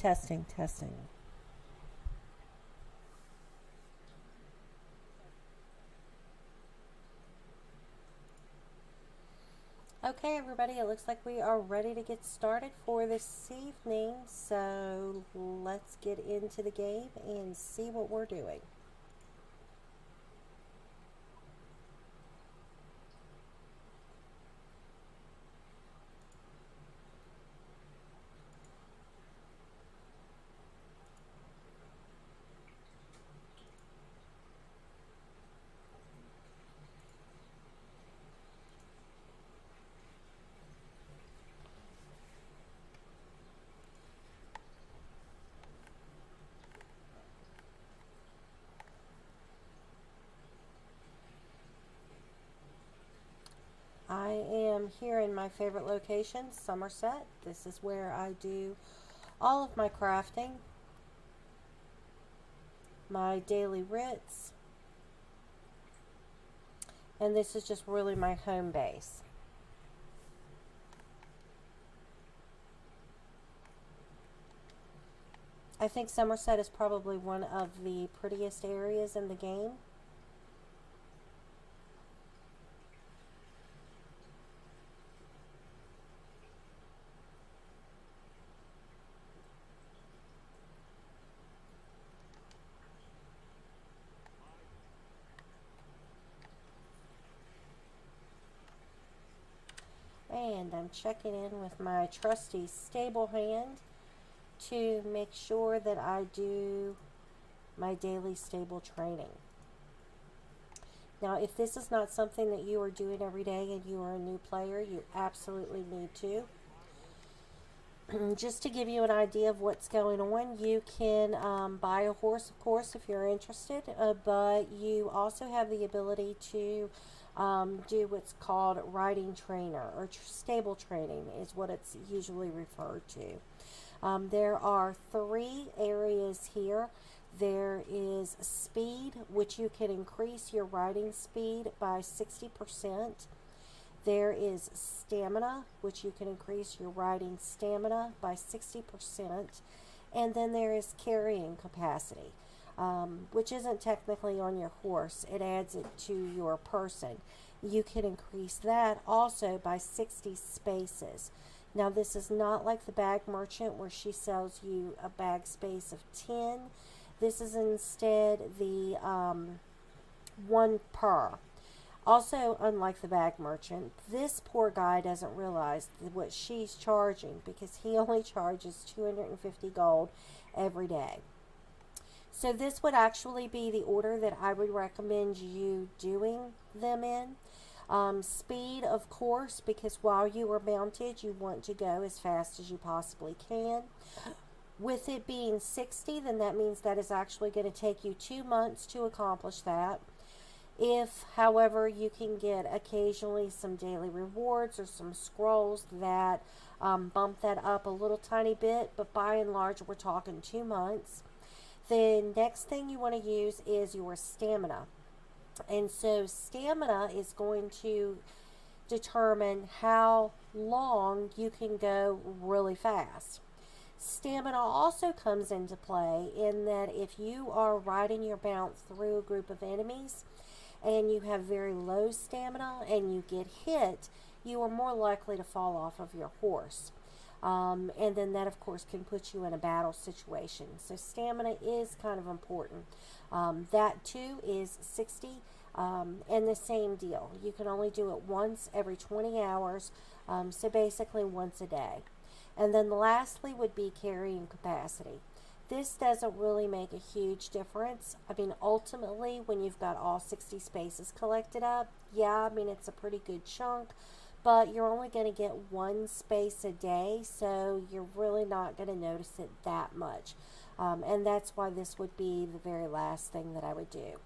Testing, testing. Okay, everybody, it looks like we are ready to get started for this evening. So let's get into the game and see what we're doing. I am here in my favorite location, Somerset. This is where I do all of my crafting, my daily writs, and this is just really my home base. I think Somerset is probably one of the prettiest areas in the game. And I'm checking in with my trusty stable hand to make sure that I do my daily stable training. Now, if this is not something that you are doing every day and you are a new player, you absolutely need to. Just to give you an idea of what's going on, you can buy a horse, of course, if you're interested, but you also have the ability to do what's called riding trainer or stable training is what it's usually referred to. There are 3 areas here. There is speed, which you can increase your riding speed by 60%. There is stamina, which you can increase your riding stamina by 60%. And then there is carrying capacity, which isn't technically on your horse. It adds it to your person. You can increase that also by 60 spaces. Now, this is not like the bag merchant where she sells you a bag space of 10. This is instead the 1 per. Also, unlike the bag merchant, this poor guy doesn't realize what she's charging because he only charges 250 gold every day. So this would actually be the order that I would recommend you doing them in. Speed, of course, because while you are mounted, you want to go as fast as you possibly can. With it being 60, then that means that is actually going to take you 2 months to accomplish that. If, however, you can get occasionally some daily rewards or some scrolls that bump that up a little tiny bit, but by and large, we're talking 2 months. The next thing you want to use is your stamina. And so stamina is going to determine how long you can go really fast. Stamina also comes into play in that if you are riding your mount through a group of enemies and you have very low stamina and you get hit, you are more likely to fall off of your horse. And then that, of course, can put you in a battle situation. So stamina is kind of important. That, too, is 60. And the same deal. You can only do it once every 20 hours. So basically once a day. And then lastly would be carrying capacity. This doesn't really make a huge difference. I mean, ultimately, when you've got all 60 spaces collected up, yeah, I mean, it's a pretty good chunk, but you're only going to get 1 space a day, so you're really not going to notice it that much. And that's why this would be the very last thing that I would do.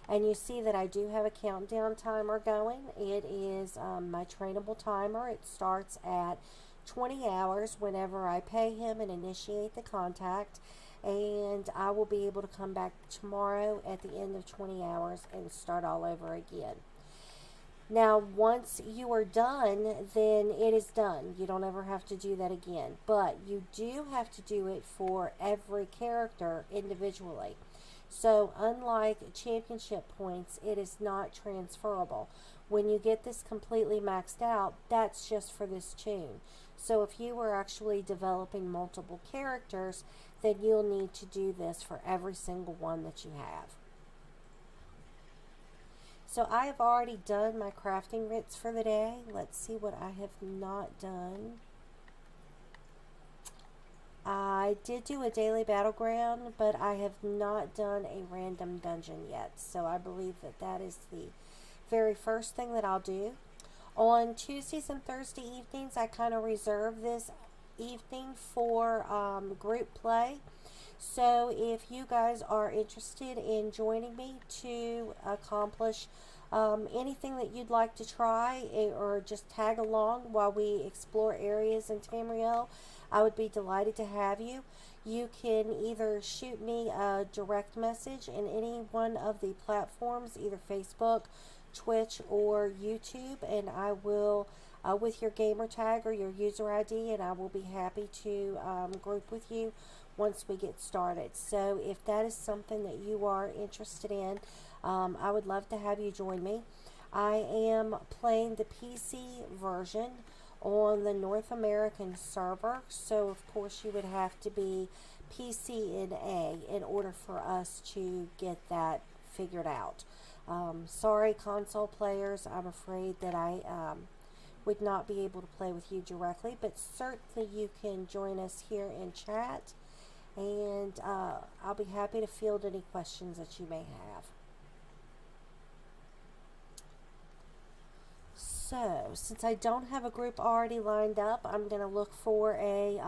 And you see that I do have a countdown timer going. It is my trainable timer. It starts at 20 hours whenever I pay him and initiate the contact. And I will be able to come back tomorrow at the end of 20 hours and start all over again. Now, once you are done, then it is done. You don't ever have to do that again. But you do have to do it for every character individually. So, unlike championship points, it is not transferable. When you get this completely maxed out, that's just for this tune. So, if you were actually developing multiple characters, then you'll need to do this for every single one that you have. So I have already done my crafting writs for the day. Let's see what I have not done. I did do a daily battleground, but I have not done a random dungeon yet. So I believe that that is the very first thing that I'll do. On Tuesdays and Thursday evenings, I kind of reserve this evening for group play. So if you guys are interested in joining me to accomplish anything that you'd like to try, or just tag along while we explore areas in Tamriel, I would be delighted to have you. You can either shoot me a direct message in any one of the platforms, either Facebook, Twitch, or YouTube, and I will, with your gamer tag or your user ID, and I will be happy to group with you once we get started. So if that is something that you are interested in, I would love to have you join me. I am playing the PC version on the North American server, so of course you would have to be PCNA in order for us to get that figured out. Sorry, console players, I'm afraid that I would not be able to play with you directly, but certainly you can join us here in chat, and I'll be happy to field any questions that you may have. So, since I don't have a group already lined up, I'm going to look for a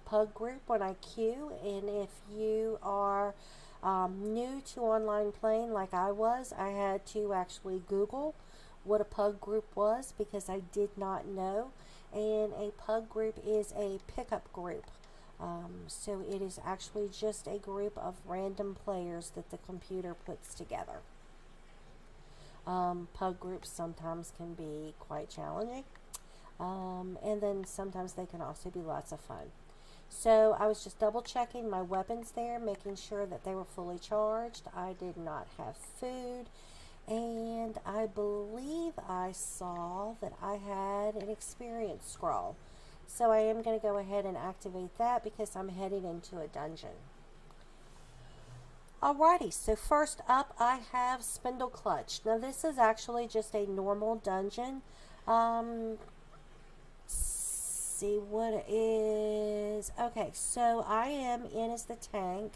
pug group when I queue, and if you are new to online playing like I was, I had to actually Google what a pug group was because I did not know, and a pug group is a pickup group. So it is actually just a group of random players that the computer puts together. Pug groups sometimes can be quite challenging, and then sometimes they can also be lots of fun. So I was just double checking my weapons there, making sure that they were fully charged. I did not have food, and I believe I saw that I had an experience scroll. So I am going to go ahead and activate that because I'm heading into a dungeon. Alrighty, so first up I have Spindle Clutch. Now this is actually just a normal dungeon. See what it is. Okay, so I am in as the tank.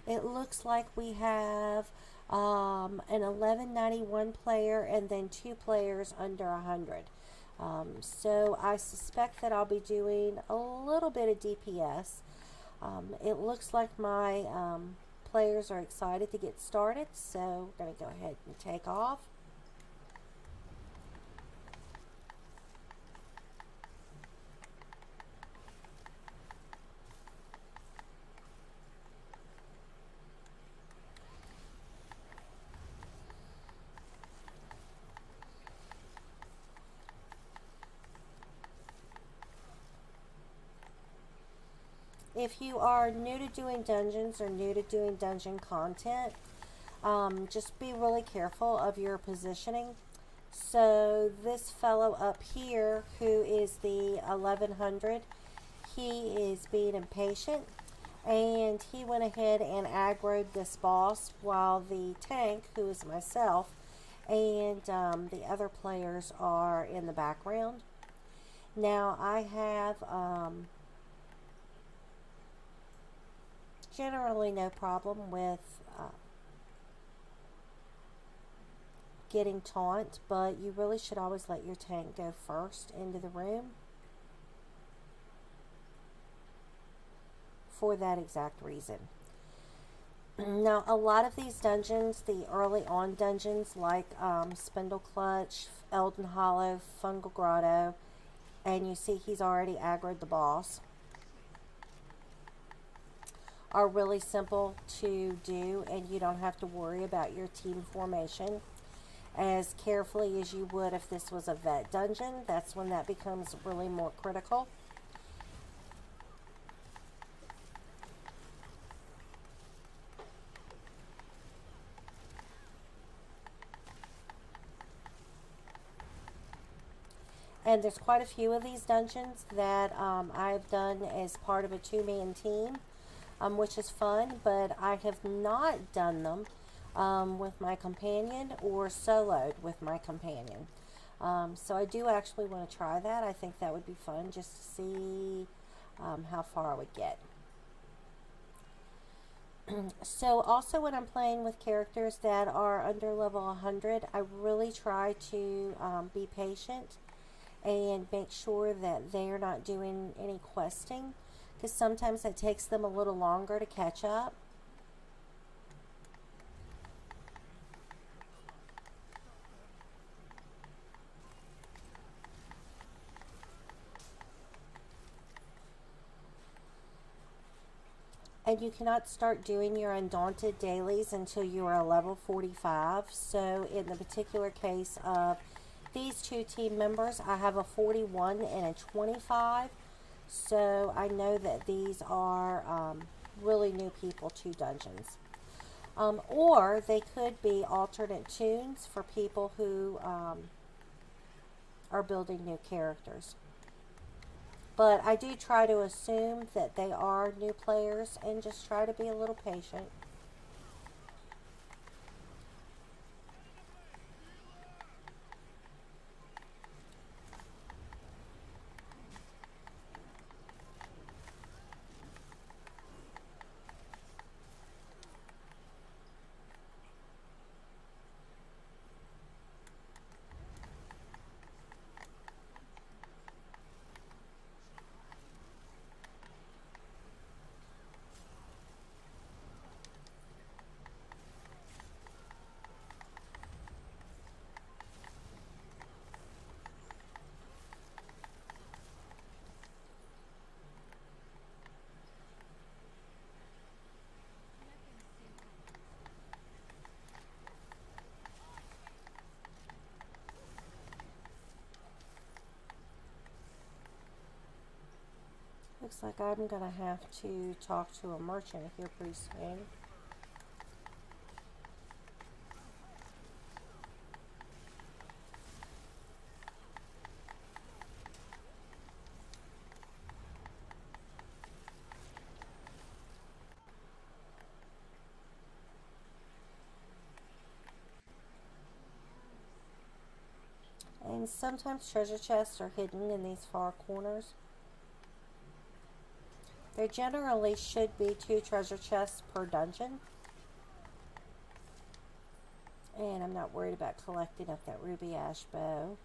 It looks like we have an 1191 player and then 2 players under 100. So I suspect that I'll be doing a little bit of DPS. It looks like my players are excited to get started, so we're going to go ahead and take off. If you are new to doing dungeons or new to doing dungeon content, just be really careful of your positioning. So this fellow up here, who is the 1100, he is being impatient, and he went ahead and aggroed this boss while the tank, who is myself, and the other players are in the background. Now I have generally no problem with getting taunt, but you really should always let your tank go first into the room for that exact reason. Now, a lot of these dungeons, the early on dungeons like Spindle Clutch, Elden Hollow, Fungal Grotto, and you see he's already aggroed the boss, are really simple to do, and you don't have to worry about your team formation. as carefully as you would if this was a vet dungeon. That's when that becomes really more critical. And there's quite a few of these dungeons that I've done as part of a two-man team, which is fun, but I have not done them with my companion or soloed with my companion. So I do actually want to try that. I think that would be fun just to see how far I would get. So also when I'm playing with characters that are under level 100, I really try to be patient and make sure that they're not doing any questing, because sometimes it takes them a little longer to catch up. And you cannot start doing your Undaunted dailies until you are a level 45. So in the particular case of these two team members, I have a 41 and a 25. So I know that these are really new people to dungeons. Or they could be alternate tunes for people who are building new characters. But I do try to assume that they are new players and just try to be a little patient. Looks like I'm going to have to talk to a merchant here pretty soon. And sometimes treasure chests are hidden in these far corners. There generally should be 2 treasure chests per dungeon. And I'm not worried about collecting up that ruby ash bow.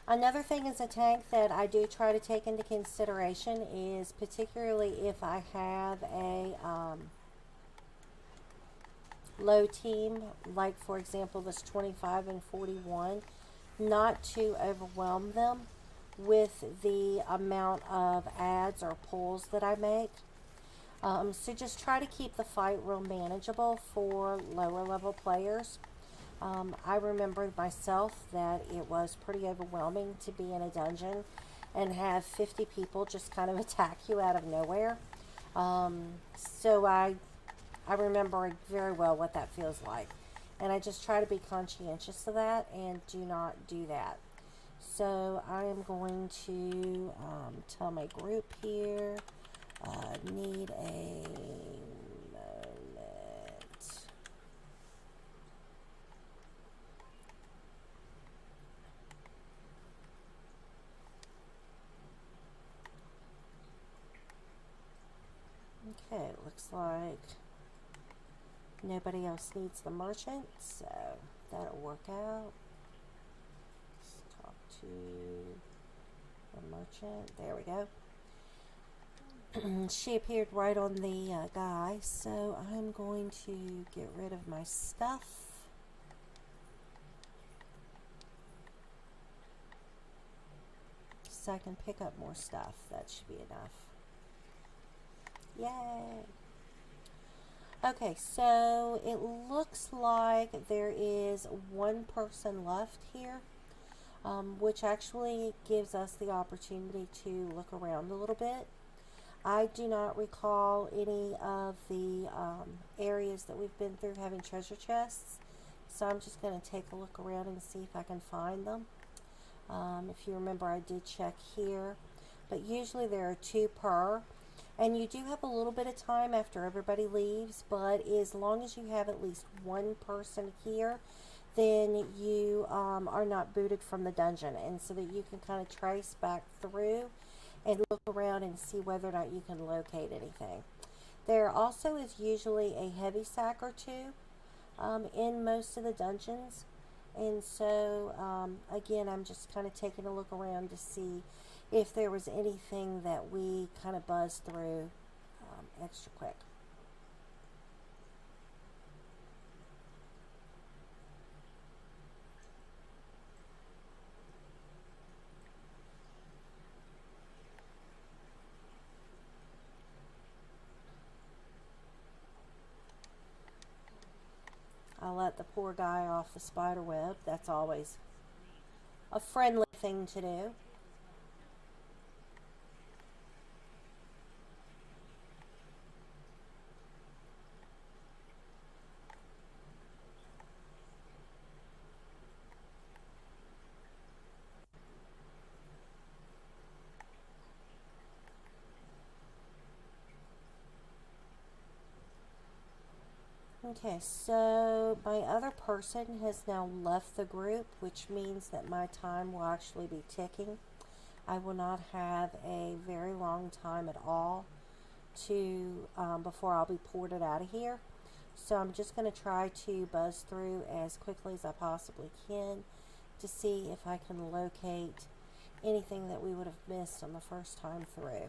Another thing as a tank that I do try to take into consideration is, particularly if I have a low team, like for example this 25 and 41, not to overwhelm them with the amount of adds or pulls that I make. So just try to keep the fight real manageable for lower level players. I remember myself that it was pretty overwhelming to be in a dungeon and have 50 people just kind of attack you out of nowhere. So I remember very well what that feels like. And I just try to be conscientious of that and do not do that. So I am going to tell my group here, need a moment. Okay, it looks like nobody else needs the merchant, so that'll work out. Let's talk to the merchant. There we go. She appeared right on the guy, so I'm going to get rid of my stuff. so I can pick up more stuff. That should be enough. Yay! Okay, so it looks like there is one person left here, which actually gives us the opportunity to look around a little bit. I do not recall any of the areas that we've been through having treasure chests, so I'm just going to take a look around and see if I can find them. If you remember, I did check here, but usually there are 2 per. And you do have a little bit of time after everybody leaves, but as long as you have at least one person here, then you are not booted from the dungeon, and so that you can kind of trace back through and look around and see whether or not you can locate anything. There also is usually a heavy sack or 2 in most of the dungeons, and so again, I'm just kind of taking a look around to see if there was anything that we kind of buzzed through extra quick. I'll let the poor guy off the spider web. That's always a friendly thing to do. Okay, so my other person has now left the group, which means that my time will actually be ticking. I will not have a very long time at all to before I'll be ported out of here. So I'm just going to try to buzz through as quickly as I possibly can to see if I can locate anything that we would have missed on the first time through.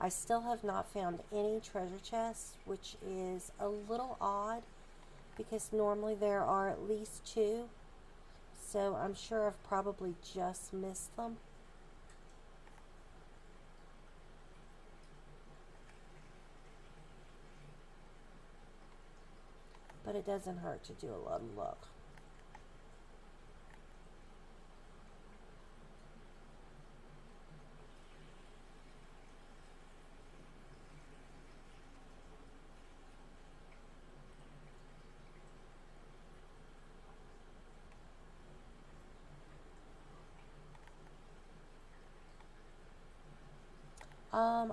I still have not found any treasure chests, which is a little odd because normally there are at least 2. So I'm sure I've probably just missed them. But it doesn't hurt to do a little look.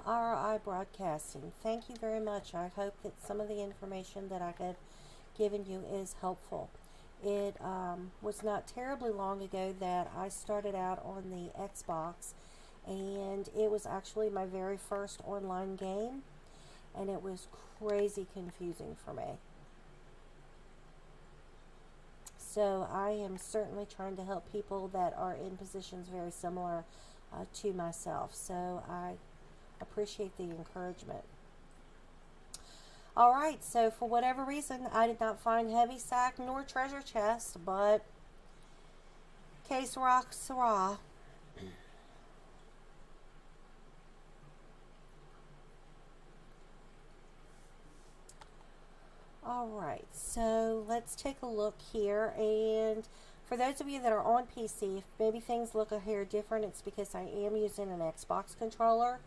RI Broadcasting, thank you very much. I hope that some of the information that I have given you is helpful. It was not terribly long ago that I started out on the Xbox, and it was actually my very first online game, and it was crazy confusing for me. So I am certainly trying to help people that are in positions very similar to myself. So I appreciate the encouragement. Alright, so for whatever reason, I did not find heavy sack nor treasure chest, but case rock sera. Alright, so let's take a look here, and for those of you that are on PC, if maybe things look a hair different, it's because I am using an Xbox controller.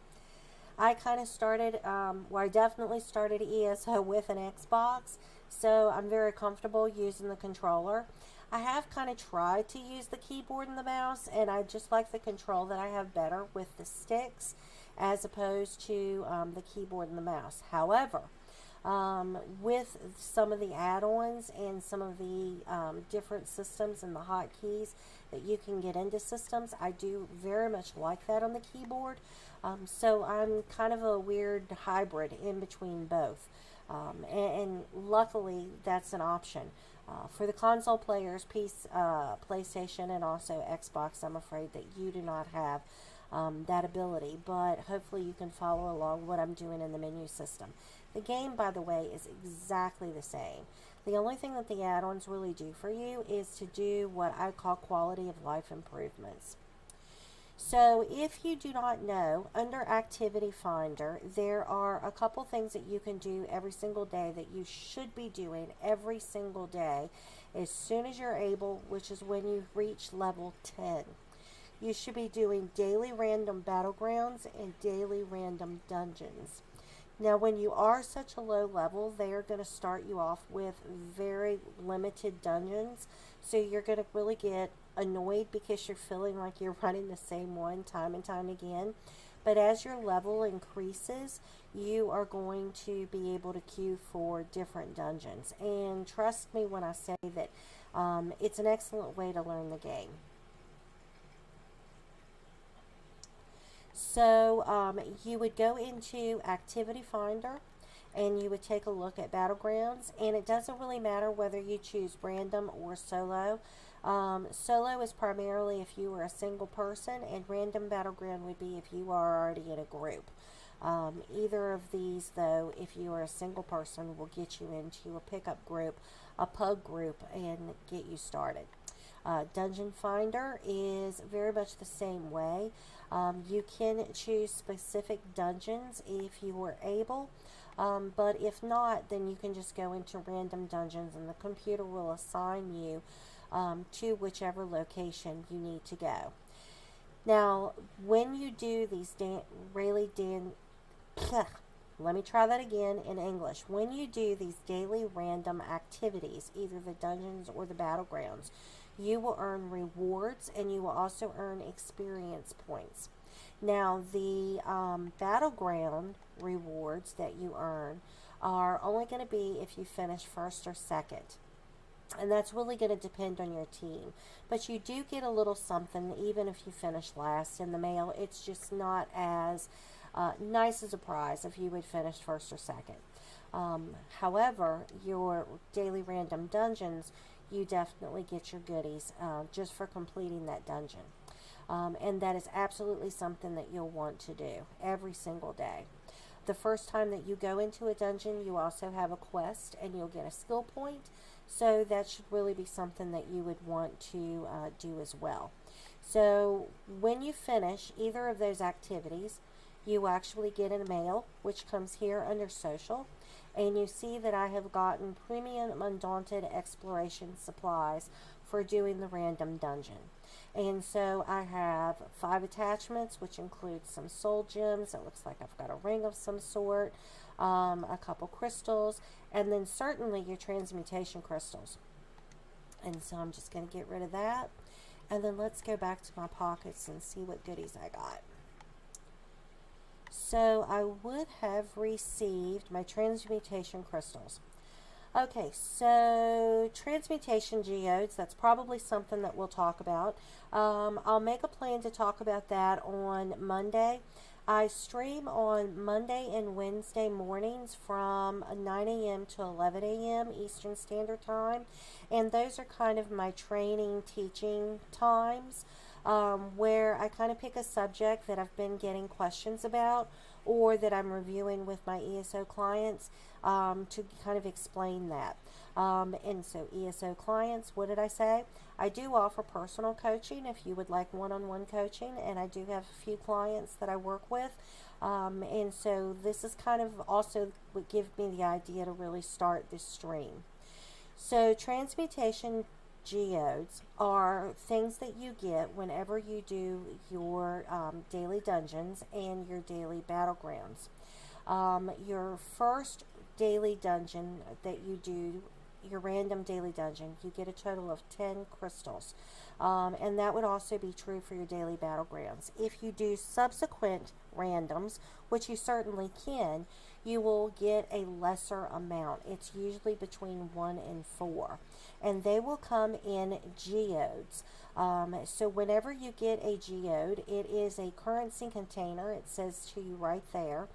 I kind of started, I definitely started ESO with an Xbox, so I'm very comfortable using the controller. I have kind of tried to use the keyboard and the mouse, and I just like the control that I have better with the sticks as opposed to the keyboard and the mouse. However, with some of the add-ons and some of the different systems and the hotkeys that you can get into systems, I do very much like that on the keyboard. So I'm kind of a weird hybrid in between both. And luckily, that's an option. For the console players, PlayStation and also Xbox, I'm afraid that you do not have that ability, but hopefully you can follow along what I'm doing in the menu system. The game, by the way, is exactly the same. The only thing that the add-ons really do for you is to do what I call quality of life improvements. So if you do not know, under Activity Finder, there are a couple things that you can do every single day that you should be doing every single day as soon as you're able, which is when you reach level 10. You should be doing daily random battlegrounds and daily random dungeons. Now, when you are such a low level, they are going to start you off with very limited dungeons. So you're going to really get annoyed because you're feeling like you're running the same one time and time again. But as your level increases, you are going to be able to queue for different dungeons. And trust me when I say that it's an excellent way to learn the game. So you would go into Activity Finder and you would take a look at Battlegrounds, and it doesn't really matter whether you choose random or solo. Solo is primarily if you are a single person, and random battleground would be if you are already in a group. Either of these, though, if you are a single person, will get you into a pickup group, a pug group, and get you started. Dungeon Finder is very much the same way. You can choose specific dungeons if you are able, but if not, then you can just go into random dungeons and the computer will assign you to whichever location you need to go. Now, when you do these let me try that again in English. When you do these daily random activities, either the dungeons or the battlegrounds, you will earn rewards and you will also earn experience points. Now, the battleground rewards that you earn are only going to be if you finish first or second. And that's really going to depend on your team. But you do get a little something even if you finish last in the mail. It's just not as nice as a prize if you would finish first or second. However, your daily random dungeons, you definitely get your goodies just for completing that dungeon. And that is absolutely something that you'll want to do every single day. The first time that you go into a dungeon, you also have a quest and you'll get a skill point. So that should really be something that you would want to do as well. So when you finish either of those activities, you actually get a mail, which comes here under social. And you see that I have gotten premium undaunted exploration supplies for doing the random dungeon. And so I have 5 attachments, which includes some soul gems. It looks like I've got a ring of some sort, a couple crystals, and then certainly your transmutation crystals. And so I'm just going to get rid of that. And then let's go back to my pockets and see what goodies I got. So I would have received my transmutation crystals. Okay, so Transmutation Geodes, that's probably something that we'll talk about. I'll make a plan to talk about that on Monday. I stream on Monday and Wednesday mornings from 9 a.m. to 11 a.m. Eastern Standard Time. And those are kind of my training, teaching times where I kind of pick a subject that I've been getting questions about or that I'm reviewing with my ESO clients to kind of explain that. And so ESO clients, what did I say? I do offer personal coaching if you would like one-on-one coaching, and I do have a few clients that I work with. And so this is kind of also what gives me the idea to really start this stream. So Transmutation Geodes are things that you get whenever you do your daily dungeons and your daily battlegrounds. Your first daily dungeon that you do, your random daily dungeon, you get a total of 10 crystals. And that would also be true for your daily battlegrounds. If you do subsequent randoms, which you certainly can, you will get a lesser amount. It's usually between 1 and 4. And they will come in geodes. So whenever you get a geode, it is a currency container. It says to you right there.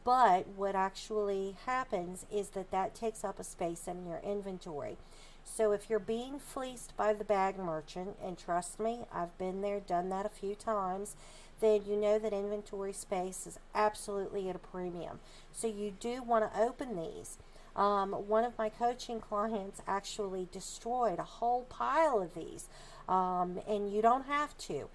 But what actually happens is that that takes up a space in your inventory. So if you're being fleeced by the bag merchant, and trust me, I've been there, done that a few times, then you know that inventory space is absolutely at a premium. So you do want to open these. One of my coaching clients actually destroyed a whole pile of these, and you don't have to.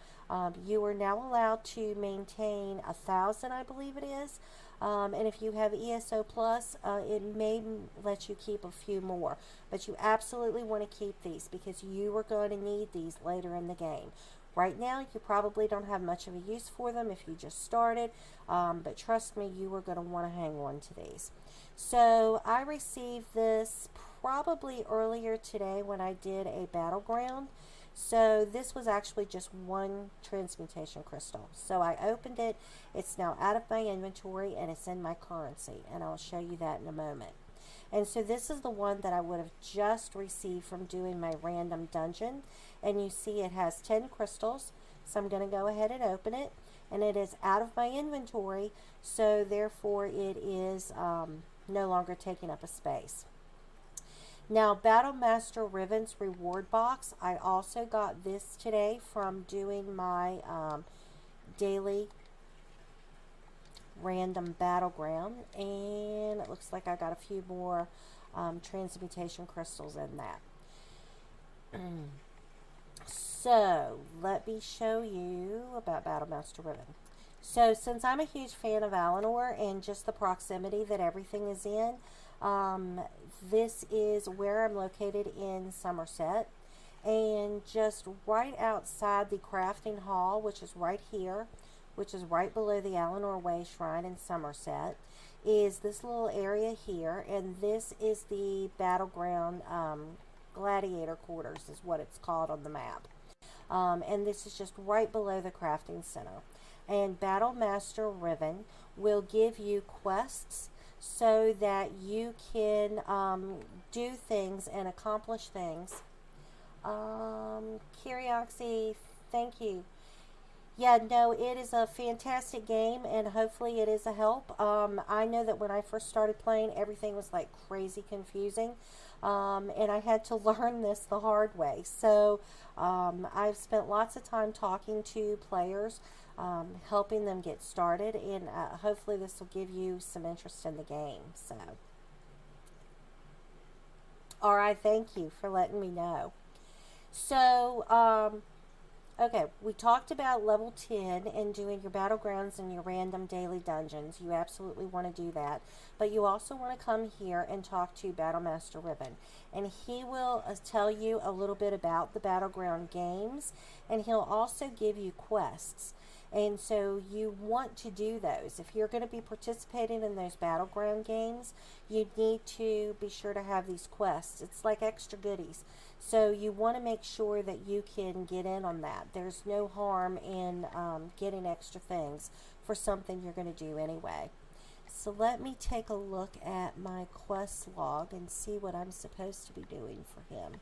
You are now allowed to maintain 1,000, I believe it is. And if you have ESO Plus, it may let you keep a few more. But you absolutely want to keep these because you are going to need these later in the game. Right now, you probably don't have much of a use for them if you just started. But trust me, you are going to want to hang on to these. So I received this probably earlier today when I did a Battleground. So this was actually just one transmutation crystal. So I opened it. It's now out of my inventory and it's in my currency. And I'll show you that in a moment. And so this is the one that I would have just received from doing my random dungeon. And you see it has 10 crystals. So I'm going to go ahead and open it. And it is out of my inventory. So therefore it is no longer taking up a space. Now, Battlemaster Riven's reward box, I also got this today from doing my daily random Battleground, and it looks like I got a few more Transmutation Crystals in that. So, let me show you about Battlemaster Riven. So, since I'm a huge fan of Alinor and just the proximity that everything is in, this is where I'm located in Somerset, and just right outside the crafting hall, which is right here, which is right below the Alinor Way Shrine in Somerset, is this little area here, and this is the Battleground Gladiator quarters is what it's called on the map. And this is just right below the crafting center. And Battlemaster Riven will give you quests so that you can do things and accomplish things. Curiosity, thank you. Yeah, no, it is a fantastic game, and hopefully it is a help. I know that when I first started playing, everything was like crazy confusing, and I had to learn this the hard way. So I've spent lots of time talking to players, helping them get started, and hopefully this will give you some interest in the game. So, all right, thank you for letting me know. So, okay, we talked about level 10 and doing your Battlegrounds and your random daily dungeons. You absolutely want to do that. But you also want to come here and talk to Battlemaster Riven. And he will tell you a little bit about the Battleground games. And he'll also give you quests. And so you want to do those. If you're going to be participating in those Battleground games, you need to be sure to have these quests. It's like extra goodies. So you want to make sure that you can get in on that. There's no harm in getting extra things for something you're going to do anyway. So let me take a look at my quest log and see what I'm supposed to be doing for him.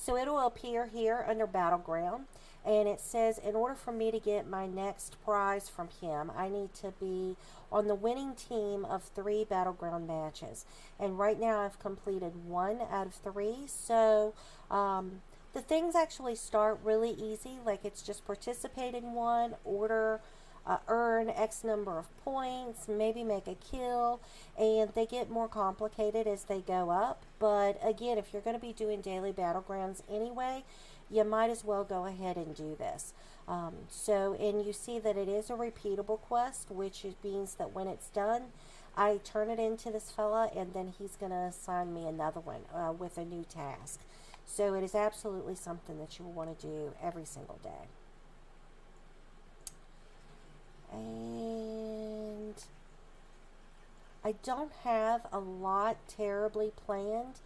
So it'll appear here under Battleground, and it says in order for me to get my next prize from him, I need to be on the winning team of 3 Battleground matches. And right now I've completed 1 out of 3, so the things actually start really easy, like it's just participate in one, earn X number of points, maybe make a kill, and they get more complicated as they go up. But again, if you're going to be doing daily Battlegrounds anyway, you might as well go ahead and do this. And you see that it is a repeatable quest, which means that when it's done, I turn it into this fella, and then he's going to assign me another one with a new task. So it is absolutely something that you will want to do every single day. And I don't have a lot terribly planned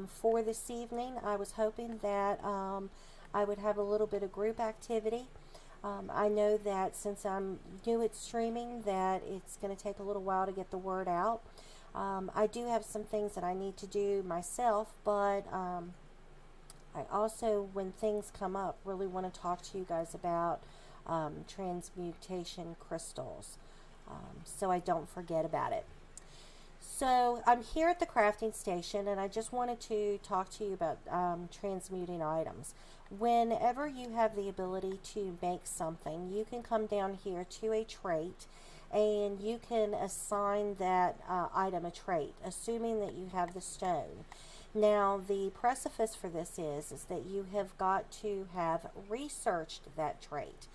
for this evening. I was hoping that I would have a little bit of group activity. I know that since I'm new at streaming that it's going to take a little while to get the word out. I do have some things that I need to do myself, but I also, when things come up, really want to talk to you guys about Transmutation Crystals, so I don't forget about it. So I'm here at the crafting station, and I just wanted to talk to you about transmuting items. Whenever you have the ability to make something, you can come down here to a trait, and you can assign that item a trait, assuming that you have the stone. Now, the precipice for this is that you have got to have researched that trait.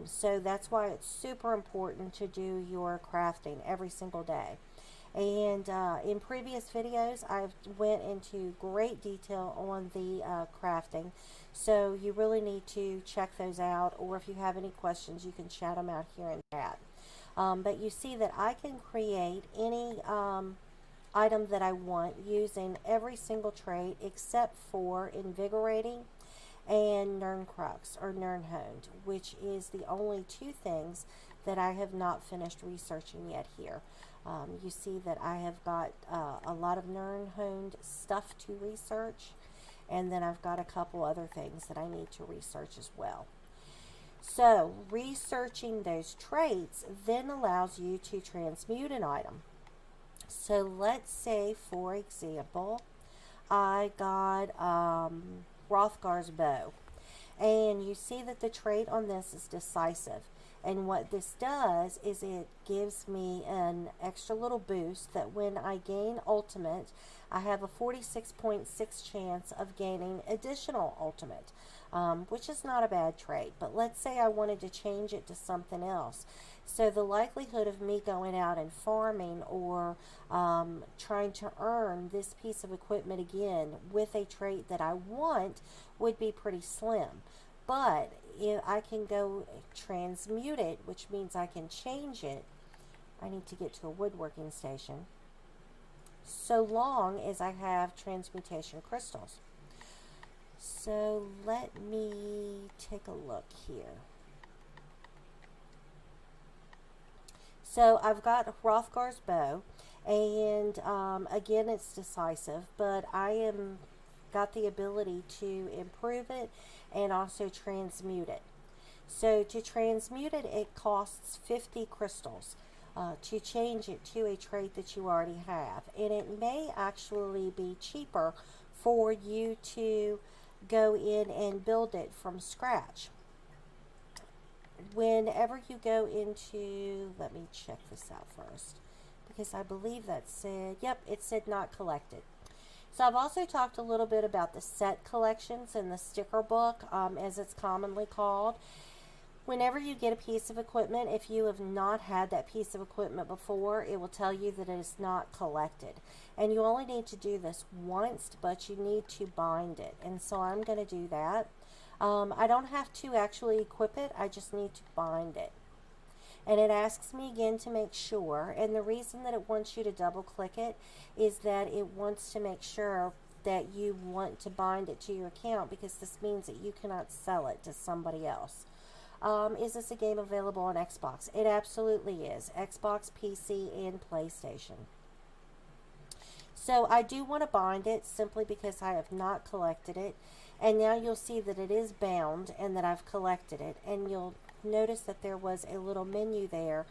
So that's why it's super important to do your crafting every single day. And in previous videos, I've went into great detail on the crafting. So you really need to check those out, or if you have any questions, you can shout them out here in chat. But you see that I can create any item that I want using every single trait except for Invigorating and Nirncrux or Nirnhoned, which is the only two things that I have not finished researching yet here. You see that I have got a lot of Nirnhoned stuff to research, and then I've got a couple other things that I need to research as well. So researching those traits then allows you to transmute an item. So let's say, for example, I got Hrothgar's bow, and you see that the trait on this is decisive. And what this does is it gives me an extra little boost that when I gain ultimate, I have a 46.6 chance of gaining additional ultimate, which is not a bad trait. But let's say I wanted to change it to something else. So the likelihood of me going out and farming or trying to earn this piece of equipment again with a trait that I want would be pretty slim. But if I can go transmute it, which means I can change it. I need to get to a woodworking station. So long as I have Transmutation Crystals. So let me take a look here. So I've got Hrothgar's bow, and again, it's decisive, but I am got the ability to improve it and also transmute it. So to transmute it, it costs 50 crystals. To change it to a trait that you already have, and it may actually be cheaper for you to go in and build it from scratch. Whenever you go into, let me check this out first, because I believe that said, yep, it said not collected. So I've also talked a little bit about the set collections in the sticker book, as it's commonly called. Whenever you get a piece of equipment, if you have not had that piece of equipment before, it will tell you that it is not collected. And you only need to do this once, but you need to bind it. And so I'm going to do that. I don't have to actually equip it, I just need to bind it. And it asks me again to make sure, and the reason that it wants you to double click it is that it wants to make sure that you want to bind it to your account, because this means that you cannot sell it to somebody else. Is this a game available on Xbox? It absolutely is. Xbox, PC, and PlayStation. So I do want to bind it simply because I have not collected it. And now you'll see that it is bound and that I've collected it. And you'll notice that there was a little menu there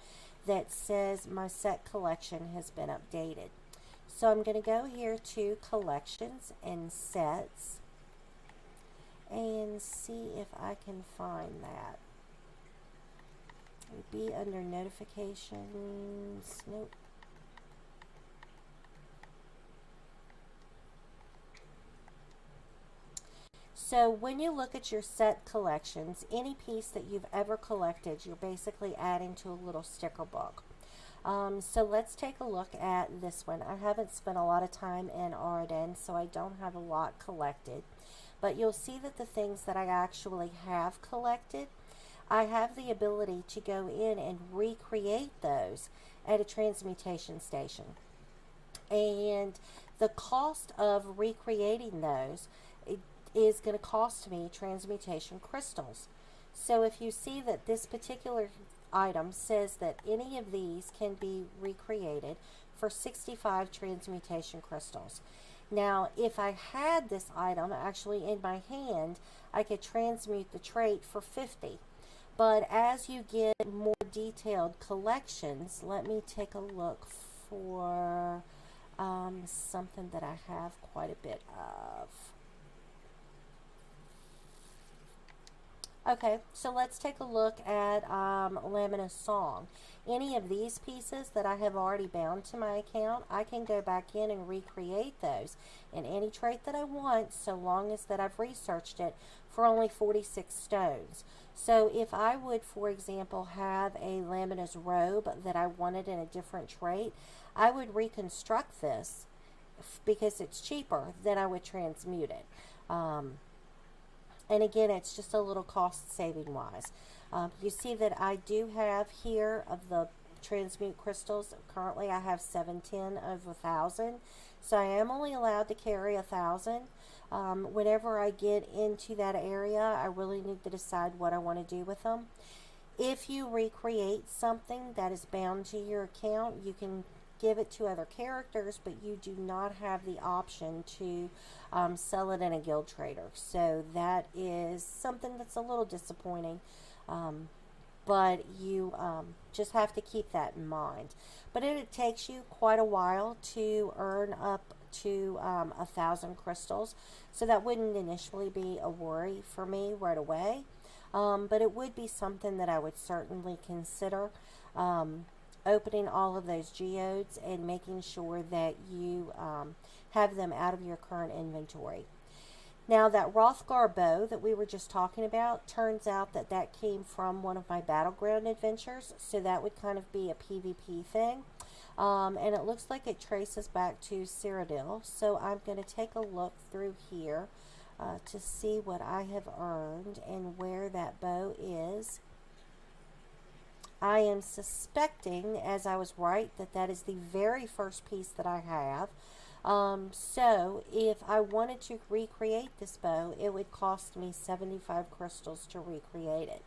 that says my set collection has been updated. So I'm going to go here to Collections and Sets and see if I can find that. It would be under Notifications. Nope. So when you look at your set collections, any piece that you've ever collected, you're basically adding to a little sticker book. So let's take a look at this one. I haven't spent a lot of time in Arden, so I don't have a lot collected. But you'll see that the things that I actually have collected, I have the ability to go in and recreate those at a transmutation station. And the cost of recreating those is going to cost me Transmutation Crystals. So if you see that this particular item says that any of these can be recreated for 65 Transmutation Crystals. Now, if I had this item actually in my hand, I could transmute the trait for 50. But as you get more detailed collections, let me take a look for something that I have quite a bit of. Okay, so let's take a look at Lamina's Song. Any of these pieces that I have already bound to my account, I can go back in and recreate those in any trait that I want, so long as that I've researched it, for only 46 stones. So if I would, for example, have a Lamina's robe that I wanted in a different trait, I would reconstruct this because it's cheaper than I would transmute it. And again, it's just a little cost saving wise. You see that I do have here of the transmute crystals. Currently I have 710 of 1,000. So I am only allowed to carry 1,000. Whenever I get into that area, I really need to decide what I want to do with them. If you recreate something that is bound to your account, you can give it to other characters, but you do not have the option to sell it in a guild trader. So that is something that's a little disappointing, but you just have to keep that in mind. But it takes you quite a while to earn up to 1,000 crystals, so that wouldn't initially be a worry for me right away. But it would be something that I would certainly consider. Opening all of those geodes and making sure that you have them out of your current inventory. Now that Rothgar bow that we were just talking about, turns out that that came from one of my Battleground adventures, so that would kind of be a PvP thing. And it looks like it traces back to Cyrodiil, so I'm going to take a look through here to see what I have earned and where that bow is. I am suspecting, as I was right, that that is the very first piece that I have. So if I wanted to recreate this bow, it would cost me 75 crystals to recreate it,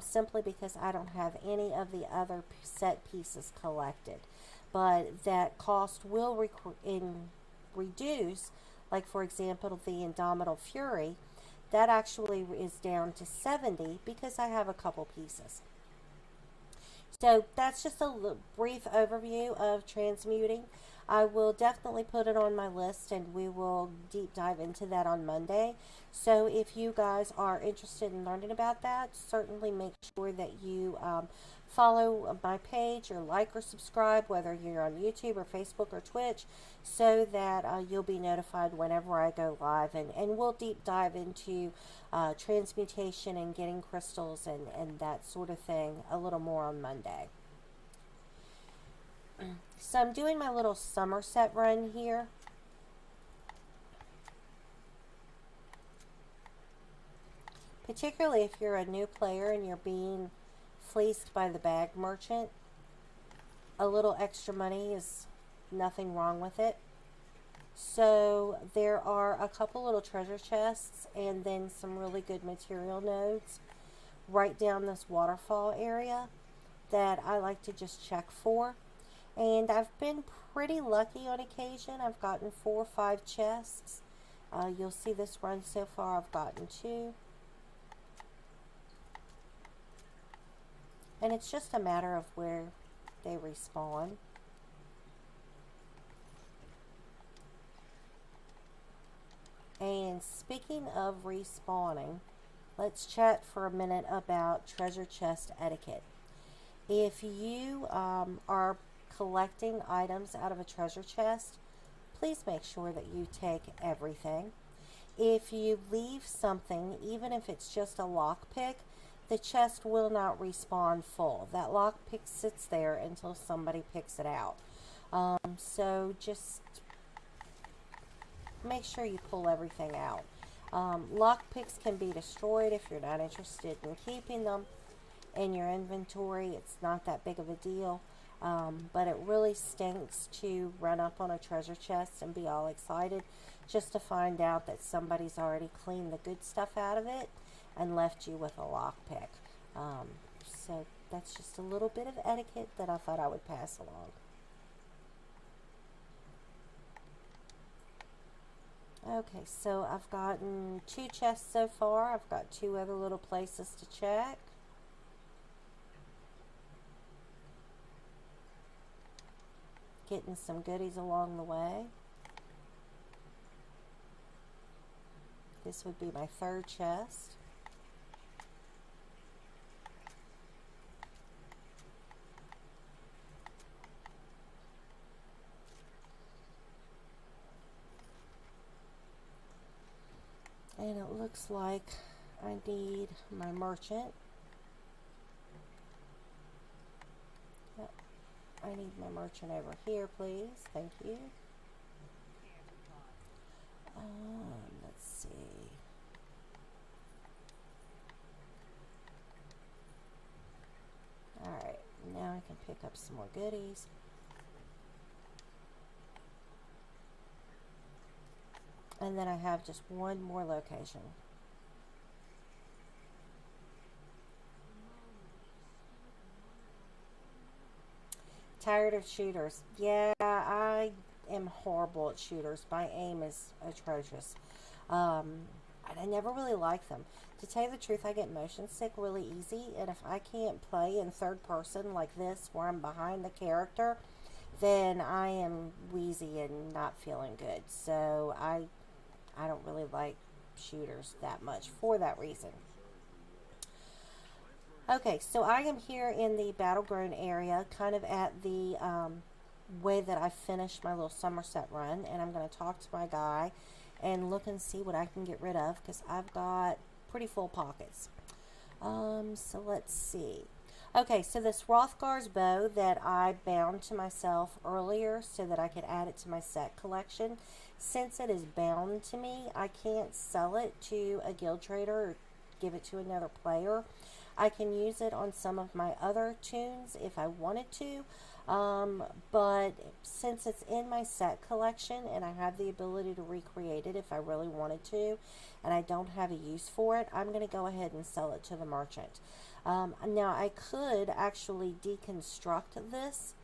simply because I don't have any of the other set pieces collected. But that cost will reduce, like for example the Indomitable Fury, that actually is down to 70 because I have a couple pieces. So that's just a brief overview of transmuting. I will definitely put it on my list and we will deep dive into that on Monday. So if you guys are interested in learning about that, certainly make sure that you follow my page or like or subscribe, whether you're on YouTube or Facebook or Twitch, so that you'll be notified whenever I go live. And we'll deep dive into transmutation and getting crystals and that sort of thing a little more on Monday. So I'm doing my little Somerset run here. Particularly if you're a new player and you're being fleeced by the bag merchant, a little extra money is nothing wrong with it. So there are a couple little treasure chests and then some really good material nodes right down this waterfall area that I like to just check for. And I've been pretty lucky on occasion. I've gotten 4 or 5 chests. You'll see this run so far I've gotten 2. And it's just a matter of where they respawn. And speaking of respawning, let's chat for a minute about treasure chest etiquette. If you are collecting items out of a treasure chest, please make sure that you take everything. If you leave something, even if it's just a lockpick, the chest will not respawn full. That lockpick sits there until somebody picks it out. So just make sure you pull everything out. Lockpicks can be destroyed if you're not interested in keeping them in your inventory. It's not that big of a deal. But it really stinks to run up on a treasure chest and be all excited just to find out that somebody's already cleaned the good stuff out of it and left you with a lockpick. So that's just a little bit of etiquette that I thought I would pass along. Okay, so I've gotten 2 chests so far. I've got 2 other little places to check. Getting some goodies along the way. This would be my 3rd chest. And it looks like I need my merchant. Yep. I need my merchant over here, please. Thank you. Let's see. Alright, now I can pick up some more goodies. And then I have just one more location. Tired of shooters. Yeah, I am horrible at shooters. My aim is atrocious. I never really like them. To tell you the truth, I get motion sick really easy, and if I can't play in third person like this, where I'm behind the character, then I am wheezy and not feeling good. So I don't really like shooters that much for that reason. Okay, so I am here in the Battleground area, kind of at the way that I finished my little Somerset run, and I'm going to talk to my guy and look and see what I can get rid of, because I've got pretty full pockets. So let's see. Okay, so this Rothgar's bow that I bound to myself earlier so that I could add it to my set collection, since it is bound to me, I can't sell it to a guild trader or give it to another player. I can use it on some of my other tunes if I wanted to, but since it's in my set collection and I have the ability to recreate it if I really wanted to, and I don't have a use for it, I'm going to go ahead and sell it to the merchant. Now I could actually deconstruct this,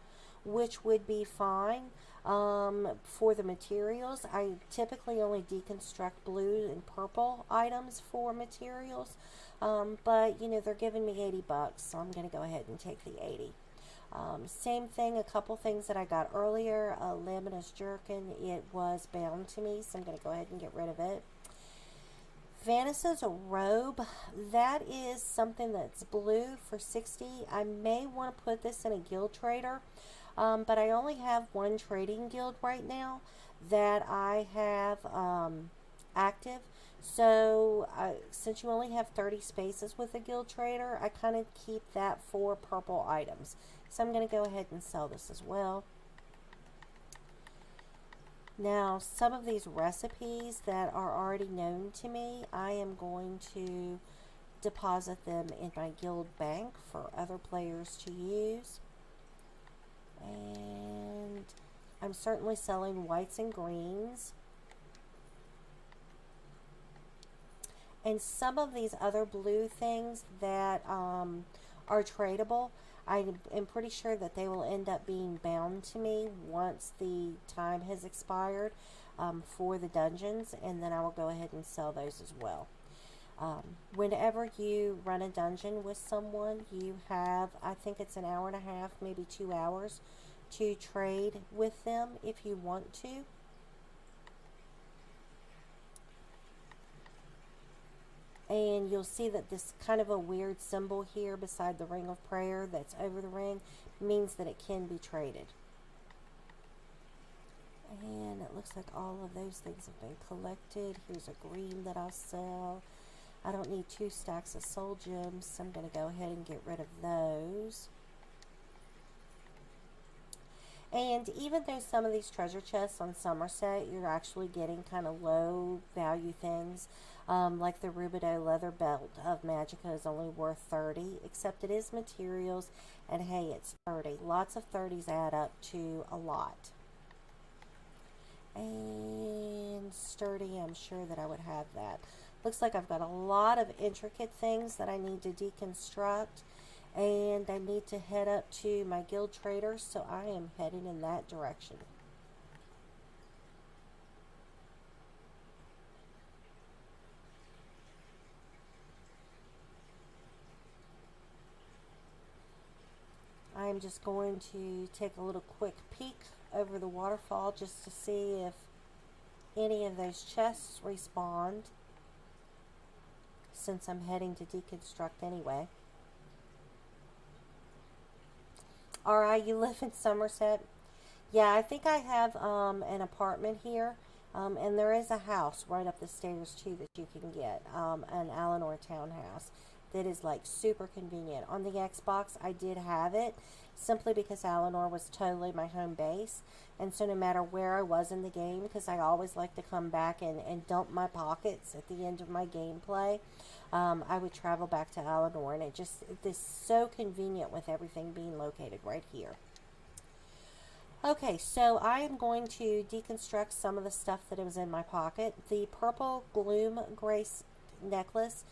which would be fine. For the materials, I typically only deconstruct blue and purple items for materials, but you know, they're giving me 80 bucks, so I'm going to go ahead and take the 80. Same thing, a couple things that I got earlier. Laminous jerkin, it was bound to me, so I'm going to go ahead and get rid of it. Vanessa's robe, that is something that's blue for 60. I may want to put this in a guild trader, but I only have one trading guild right now that I have active. So since you only have 30 spaces with a guild trader, I kind of keep that for purple items. So I'm going to go ahead and sell this as well. Now, some of these recipes that are already known to me, I am going to deposit them in my guild bank for other players to use. And I'm certainly selling whites and greens. And some of these other blue things that are tradable, I am pretty sure that they will end up being bound to me once the time has expired for the dungeons, and then I will go ahead and sell those as well. Whenever you run a dungeon with someone, you have, I think it's an hour and a half, maybe 2 hours to trade with them if you want to. And you'll see that this kind of a weird symbol here beside the ring of prayer that's over the ring means that it can be traded. And it looks like all of those things have been collected. Here's a green that I'll sell. I don't need 2 stacks of soul gems, so I'm going to go ahead and get rid of those. And even though some of these treasure chests on Somerset, you're actually getting kind of low value things, like the Rubidoux leather belt of Magicka is only worth 30, except it is materials, and hey, it's 30. Lots of 30s add up to a lot. And sturdy, I'm sure that I would have that. Looks like I've got a lot of intricate things that I need to deconstruct, and I need to head up to my guild trader, so I am heading in that direction. I am just going to take a little quick peek over the waterfall just to see if any of those chests respawned, since I'm heading to deconstruct anyway. Alright, you live in Somerset? Yeah, I think I have an apartment here, And there is a house right up the stairs too that you can get, an Eleanor townhouse that is like super convenient. On the Xbox, I did have it simply because Eleanor was totally my home base. And so no matter where I was in the game, because I always like to come back and dump my pockets at the end of my gameplay, I would travel back to Eleanor, and it is so convenient with everything being located right here. Okay, so I am going to deconstruct some of the stuff that was in my pocket. The purple Gloom Grace necklace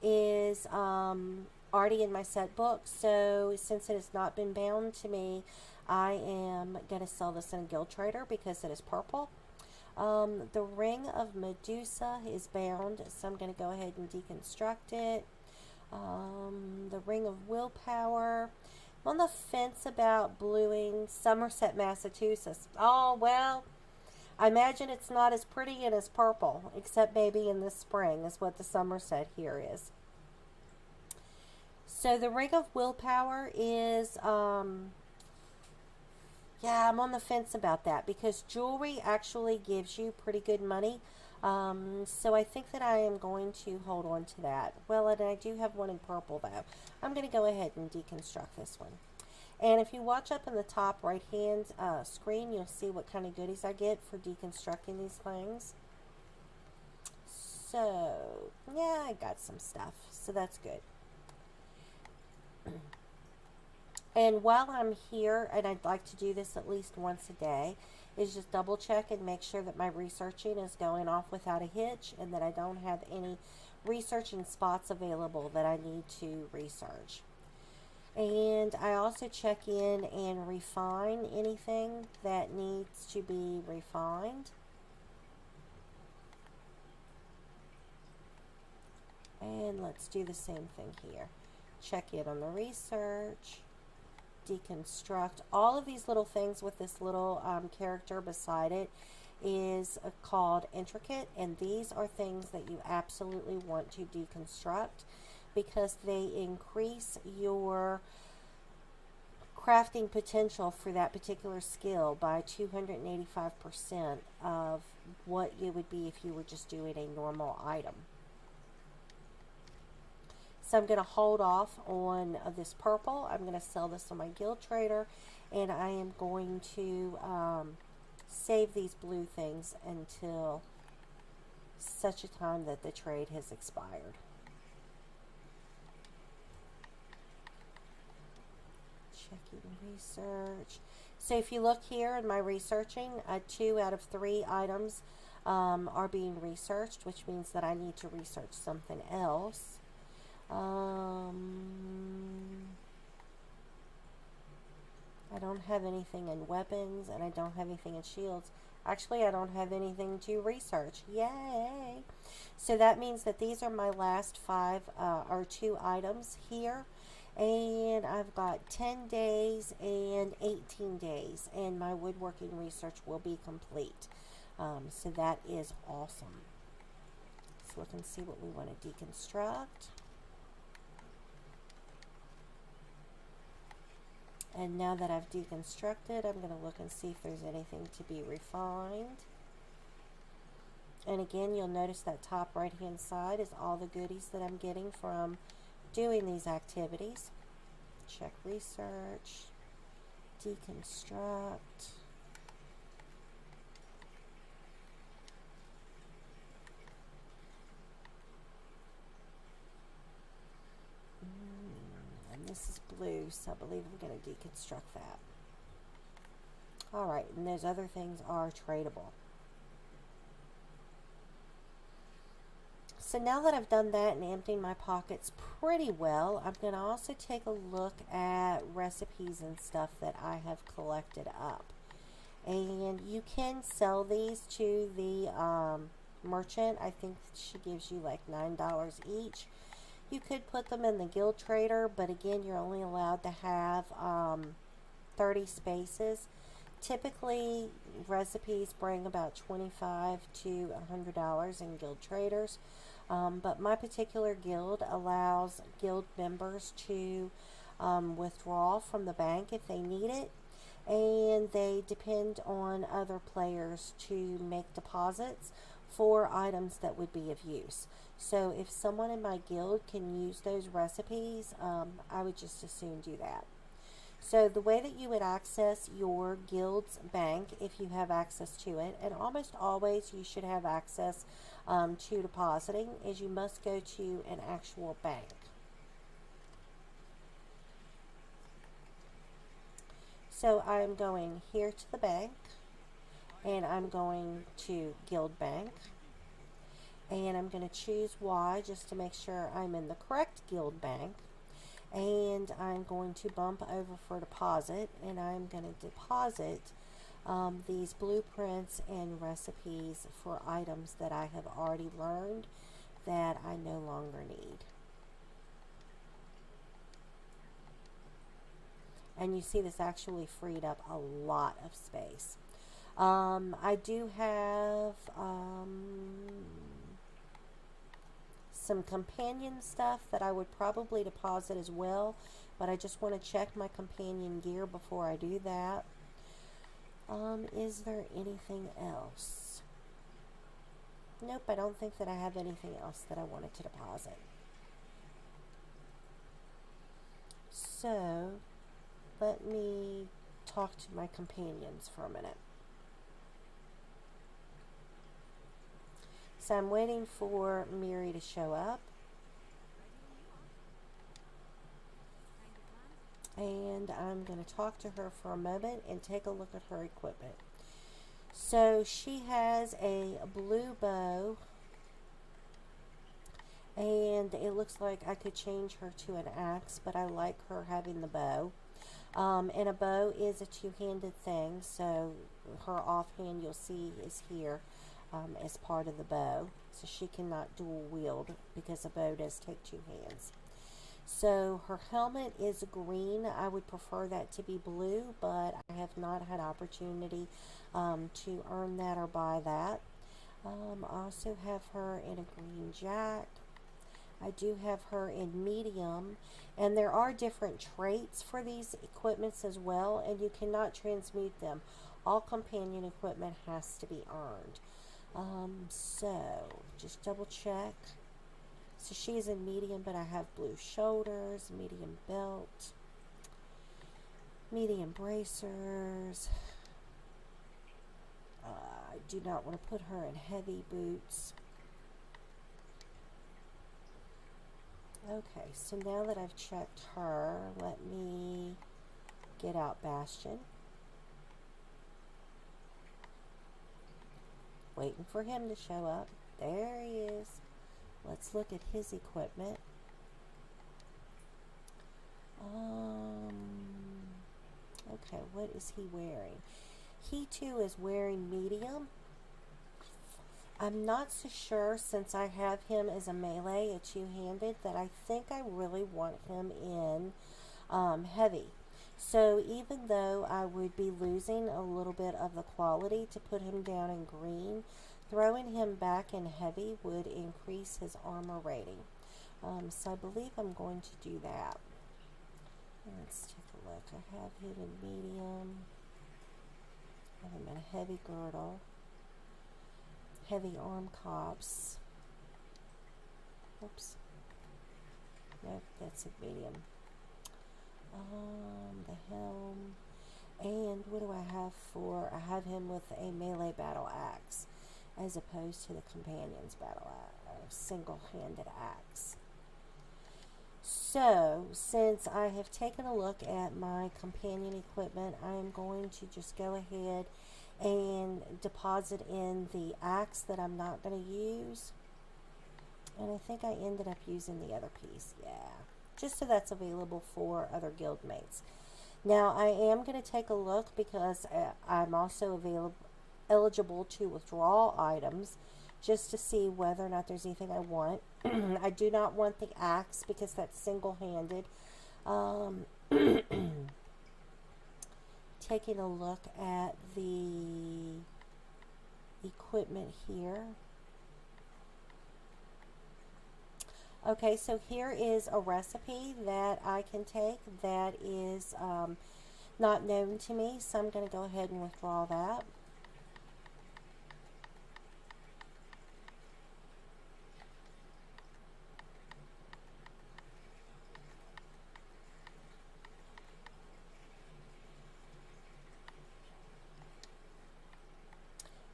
is already in my set book, so since it has not been bound to me, I am going to sell this in a guild trader because it is purple. The ring of Medusa is bound, so I'm going to go ahead and deconstruct it. The ring of willpower. I'm on the fence about bluing Somerset, Massachusetts. Oh, well, I imagine it's not as pretty and as purple, except maybe in the spring is what the Somerset here is. So the ring of willpower is, yeah, I'm on the fence about that because jewelry actually gives you pretty good money. So I think that I am going to hold on to that. Well, and I do have one in purple though. I'm going to go ahead and deconstruct this one. And if you watch up in the top right hand screen, you'll see what kind of goodies I get for deconstructing these things. So, yeah, I got some stuff. So that's good. And while I'm here, and I'd like to do this at least once a day, is just double check and make sure that my researching is going off without a hitch and that I don't have any researching spots available that I need to research. And I also check in and refine anything that needs to be refined. And let's do the same thing here. Check in on the research. Deconstruct. All of these little things with this little character beside it is called Etiquette, and these are things that you absolutely want to deconstruct because they increase your crafting potential for that particular skill by 285% of what it would be if you were just doing a normal item. So I'm going to hold off on this purple. I'm going to sell this on my guild trader, and I am going to save these blue things until such a time that the trade has expired. Checking research. So if you look here in my researching, 2 out of 3 items are being researched, which means that I need to research something else. I don't have anything in weapons, and I don't have anything in shields. Actually, I don't have anything to research. Yay! So that means that these are my last 5 or 2 items here. And I've got 10 days and 18 days, and my woodworking research will be complete. So that is awesome. Let's look and see what we want to deconstruct. And now that I've deconstructed, I'm going to look and see if there's anything to be refined. And again, you'll notice that top right hand side is all the goodies that I'm getting from doing these activities. Check research, deconstruct. And this is blue, so I believe I'm going to deconstruct that. Alright, and those other things are tradable. So now that I've done that and emptied my pockets pretty well, I'm going to also take a look at recipes and stuff that I have collected up. And you can sell these to the merchant. I think she gives you like $9 each. You could put them in the guild trader, but again, you're only allowed to have 30 spaces. Typically, recipes bring about $25 to $100 in guild traders. But my particular guild allows guild members to withdraw from the bank if they need it. and they depend on other players to make deposits for items that would be of use. So if someone in my guild can use those recipes, I would just as soon do that. So the way that you would access your guild's bank, if you have access to it, and almost always you should have access to depositing, is you must go to an actual bank. So I'm going here to the bank, and I'm going to guild bank, and I'm going to choose Y just to make sure I'm in the correct guild bank. And I'm going to bump over for deposit, and I'm going to deposit these blueprints and recipes for items that I have already learned that I no longer need. And you see this actually freed up a lot of space. I do have some companion stuff that I would probably deposit as well, but I just want to check my companion gear before I do that. Is there anything else? Nope, I don't think that I have anything else that I wanted to deposit. So let me talk to my companions for a minute. So I'm waiting for Miri to show up. And I'm going to talk to her for a moment and take a look at her equipment. So she has a blue bow, and it looks like I could change her to an axe, but I like her having the bow. And a bow is a two-handed thing, so her offhand you'll see is here as part of the bow. So she cannot dual wield because a bow does take two hands. So her helmet is green. I would prefer that to be blue, but I have not had opportunity to earn that or buy that. I also have her in a green jack. I do have her in medium, and there are different traits for these equipments as well, and you cannot transmute them. All companion equipment has to be earned. So just double check. So she's in medium, but I have blue shoulders, medium belt, medium bracers. I do not want to put her in heavy boots. Okay, so now that I've checked her, let me get out Bastion. Waiting for him to show up. There he is. Let's look at his equipment. Okay, what is he wearing? He too is wearing medium. I'm not so sure, since I have him as a melee, a two-handed, that I think I really want him in heavy. So even though I would be losing a little bit of the quality to put him down in green, throwing him back in heavy would increase his armor rating. So I believe I'm going to do that. Let's take a look. I have him in medium. I have him in a heavy girdle. Heavy arm cops. Oops. Nope, that's a medium. The helm. And what do I have for? I have him with a melee battle axe, as opposed to the companion's battle axe, single-handed axe. So, since I have taken a look at my companion equipment, I am going to just go ahead and deposit in the axe that I'm not going to use. And I think I ended up using the other piece, yeah. Just so that's available for other guild mates. Now, I am going to take a look because I'm also eligible to withdraw items just to see whether or not there's anything I want. I do not want the axe because that's single-handed. Taking a look at the equipment here. Okay, so here is a recipe that I can take that is not known to me, so I'm going to go ahead and withdraw that.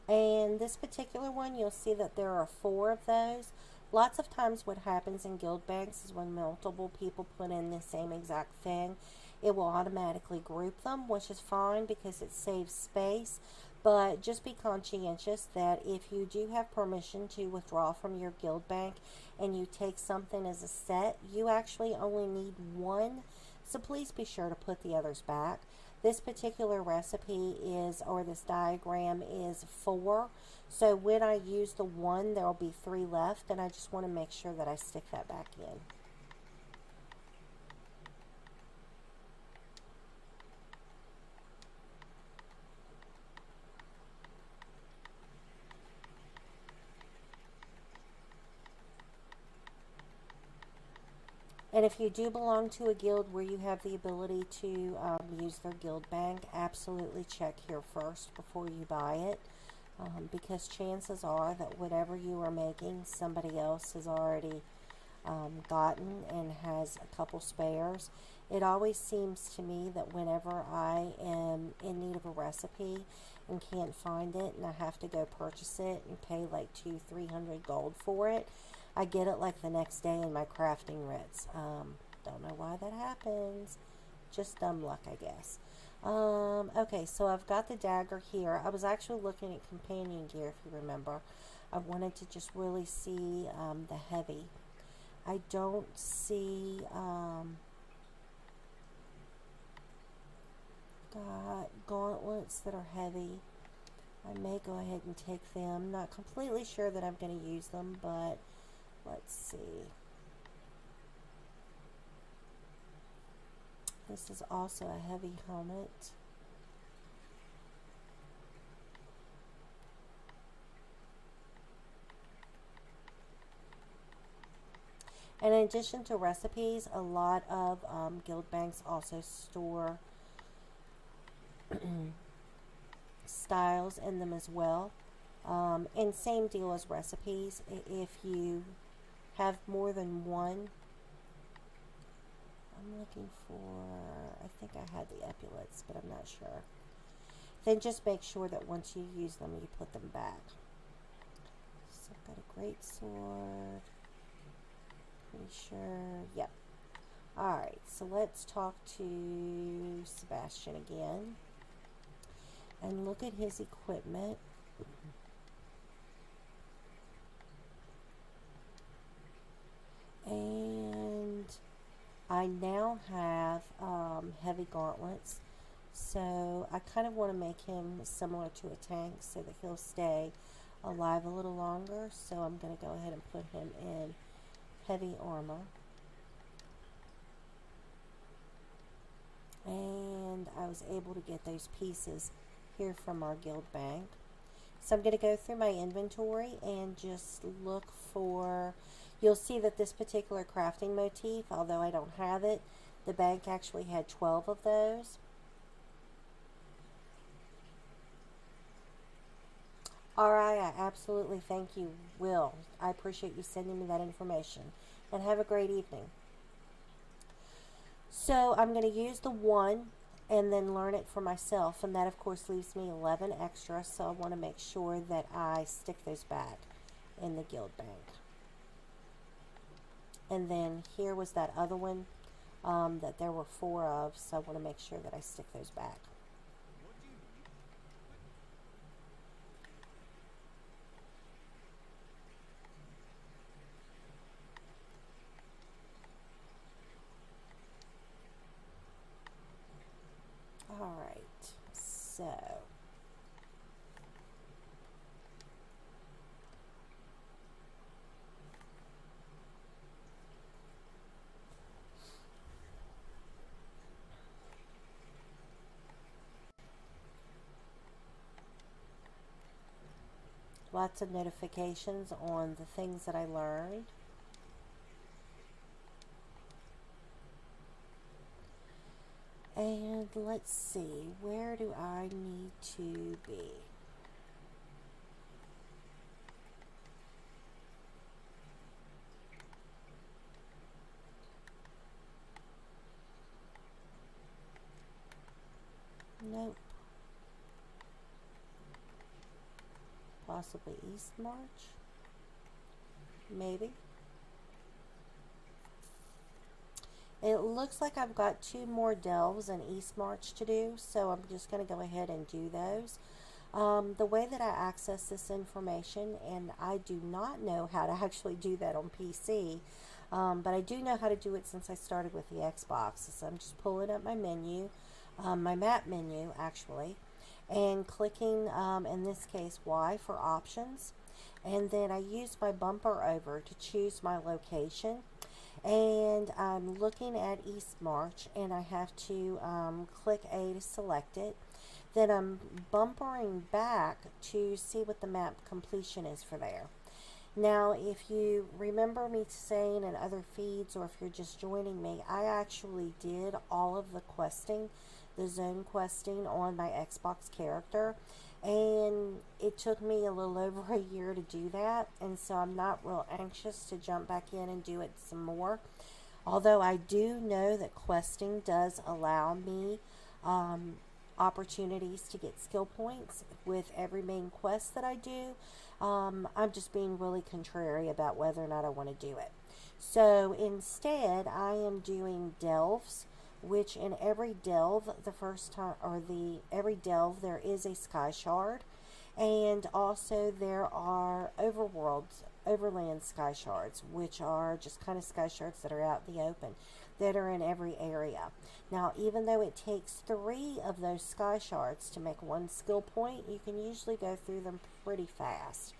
And this particular one, you'll see that there are 4 of those. Lots of times what happens in guild banks is when multiple people put in the same exact thing, it will automatically group them, which is fine because it saves space. But just be conscientious that if you do have permission to withdraw from your guild bank and you take something as a set, you actually only need 1. So please be sure to put the others back. This particular recipe is, or this diagram is 4. So when I use the 1, there will be 3 left, and I just want to make sure that I stick that back in. And if you do belong to a guild where you have the ability to use their guild bank, absolutely check here first before you buy it. Because chances are that whatever you are making, somebody else has already gotten and has a couple spares. It always seems to me that whenever I am in need of a recipe and can't find it and I have to go purchase it and pay like 200-300 gold for it, I get it like the next day in my crafting writs. Don't know why that happens. Just dumb luck, I guess. Okay, so I've got the dagger here. I was actually looking at companion gear, if you remember. I wanted to just really see the heavy. I don't see got gauntlets that are heavy. I may go ahead and take them. Not completely sure that I'm going to use them, but let's see. This is also a heavy helmet. And in addition to recipes, a lot of guild banks also store styles in them as well. And same deal as recipes. If you have more than one, I'm looking for, I think I had the epaulets, but I'm not sure. Then just make sure that once you use them, you put them back. So I've got a great sword. Pretty sure, yep. Alright, so let's talk to Sebastian again. And look at his equipment. And I now have heavy gauntlets, so I kind of want to make him similar to a tank so that he'll stay alive a little longer. So I'm going to go ahead and put him in heavy armor. And I was able to get those pieces here from our guild bank. So I'm going to go through my inventory and just look for, you'll see that this particular crafting motif, although I don't have it, the bank actually had 12 of those. Alright, I absolutely thank you, Will. I appreciate you sending me that information. And have a great evening. So I'm going to use the 1 and then learn it for myself, and that of course leaves me 11 extra, so I want to make sure that I stick those back in the guild bank. And then here was that other one that there were 4 of, so I want to make sure that I stick those back. Alright, so lots of notifications on the things that I learned. And let's see, where do I need to be? Nope. Possibly East March? Maybe. It looks like I've got 2 more delves in East March to do, so I'm just going to go ahead and do those. The way that I access this information, and I do not know how to actually do that on PC, but I do know how to do it since I started with the Xbox. So I'm just pulling up my menu, my map menu actually, and clicking, in this case, Y for options. And then I use my bumper over to choose my location. And I'm looking at East March, and I have to click A to select it. Then I'm bumpering back to see what the map completion is for there. Now, if you remember me saying in other feeds, or if you're just joining me, I actually did all of the questing, the zone questing on my Xbox character, and it took me a little over a year to do that, and so I'm not real anxious to jump back in and do it some more. Although I do know that questing does allow me opportunities to get skill points with every main quest that I do. I'm just being really contrary about whether or not I want to do it. So instead, I am doing delves, which in every delve, the first time, or every delve, there is a sky shard, and also there are overland sky shards, which are just kind of sky shards that are out in the open, that are in every area. Now, even though it takes 3 of those sky shards to make 1 skill point, you can usually go through them pretty fast.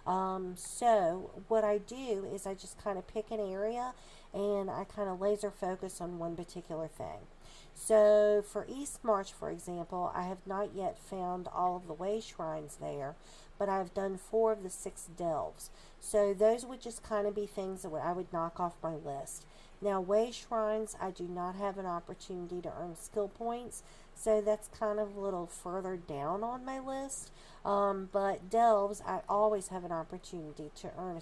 So what I do is I just kind of pick an area and I kind of laser focus on one particular thing. So for East March, for example, I have not yet found all of the way shrines there, but I've done 4 of the 6 delves. So those would just kind of be things that I would knock off my list. Now, way shrines, I do not have an opportunity to earn skill points, so that's kind of a little further down on my list. But delves, I always have an opportunity to earn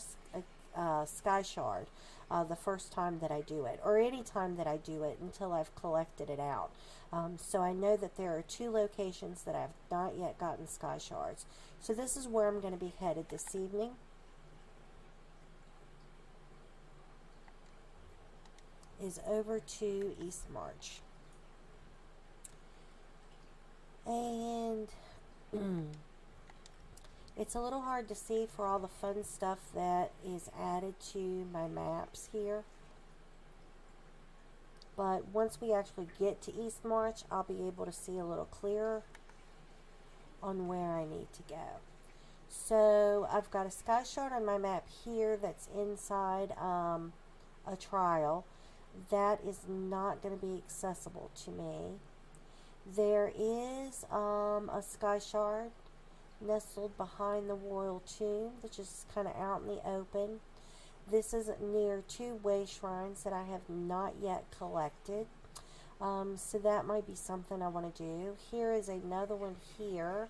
a sky shard the first time that I do it, or any time that I do it until I've collected it out. So I know that there are 2 locations that I've not yet gotten sky shards. So this is where I'm going to be headed this evening. Is over to East March. And it's a little hard to see for all the fun stuff that is added to my maps here. But once we actually get to East March, I'll be able to see a little clearer on where I need to go. So I've got a sky shard on my map here that's inside a trial. That is not going to be accessible to me. There is a sky shard nestled behind the royal tomb, which is kind of out in the open. This is near 2 way shrines that I have not yet collected. So that might be something I want to do. Here is another one here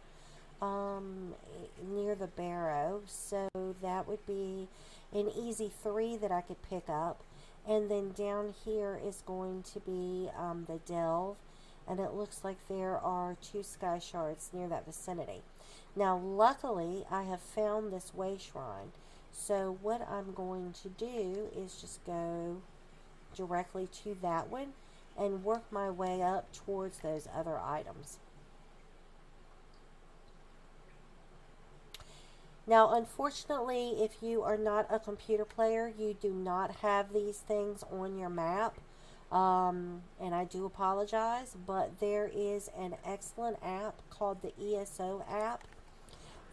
near the barrow. So that would be an easy 3 that I could pick up. And then down here is going to be the delve, and it looks like there are 2 sky shards near that vicinity. Now, luckily, I have found this way shrine, so what I'm going to do is just go directly to that one and work my way up towards those other items. Now, unfortunately, if you are not a computer player, you do not have these things on your map. And I do apologize, but there is an excellent app called the ESO app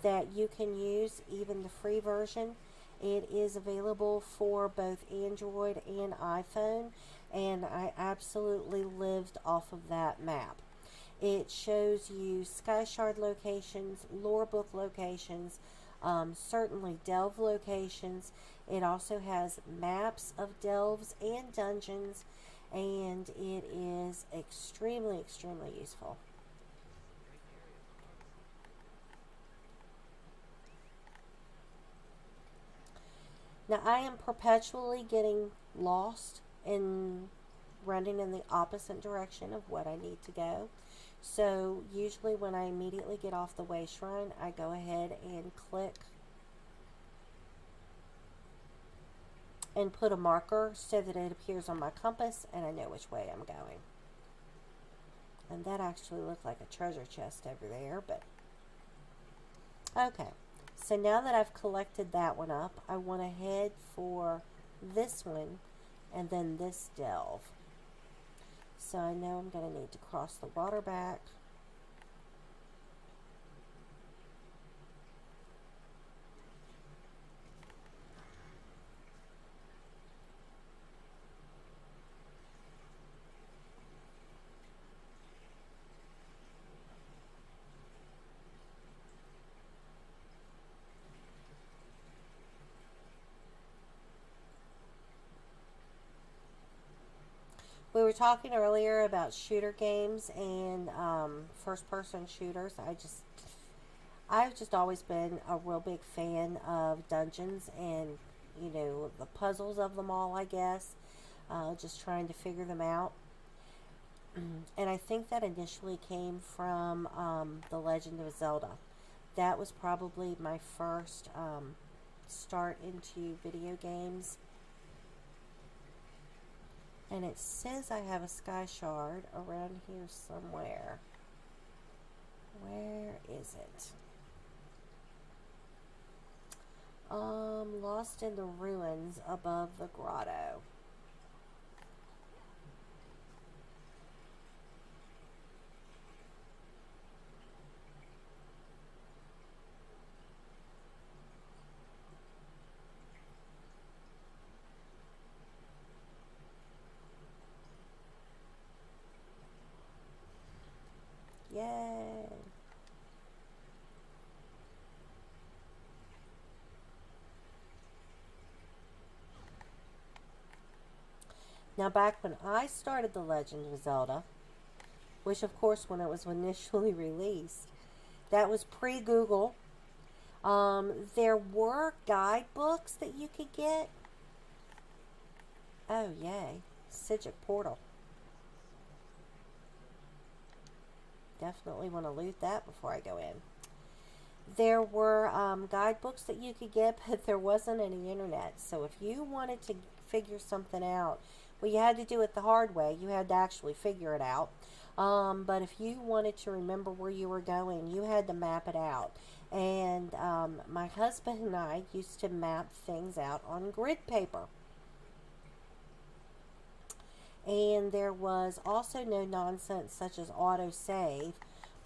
that you can use, even the free version. It is available for both Android and iPhone, and I absolutely lived off of that map. It shows you sky shard locations, lore book locations, certainly delve locations. It also has maps of delves and dungeons, and it is extremely, extremely useful. Now, I am perpetually getting lost in running in the opposite direction of what I need to go. So, usually when I immediately get off the way shrine, I go ahead and click and put a marker so that it appears on my compass and I know which way I'm going. And that actually looked like a treasure chest over there, but okay. So now that I've collected that one up, I want to head for this one and then this delve. So I know I'm going to need to cross the water back. We were talking earlier about shooter games and first-person shooters. I've just always been a real big fan of dungeons and, you know, the puzzles of them all, I guess. Just trying to figure them out. And I think that initially came from The Legend of Zelda. That was probably my first start into video games. And it says I have a sky shard around here somewhere. Where is it? Lost in the ruins above the grotto. Yay! Now, back when I started The Legend of Zelda, which of course when it was initially released, that was pre-Google. There were guidebooks that you could get. Oh, yay. Sigil Portal. Definitely want to loot that before I go in. There were guidebooks that you could get, but there wasn't any internet. So if you wanted to figure something out, well, you had to do it the hard way. You had to actually figure it out. But if you wanted to remember where you were going, you had to map it out. And my husband and I used to map things out on grid paper. And there was also no nonsense such as autosave.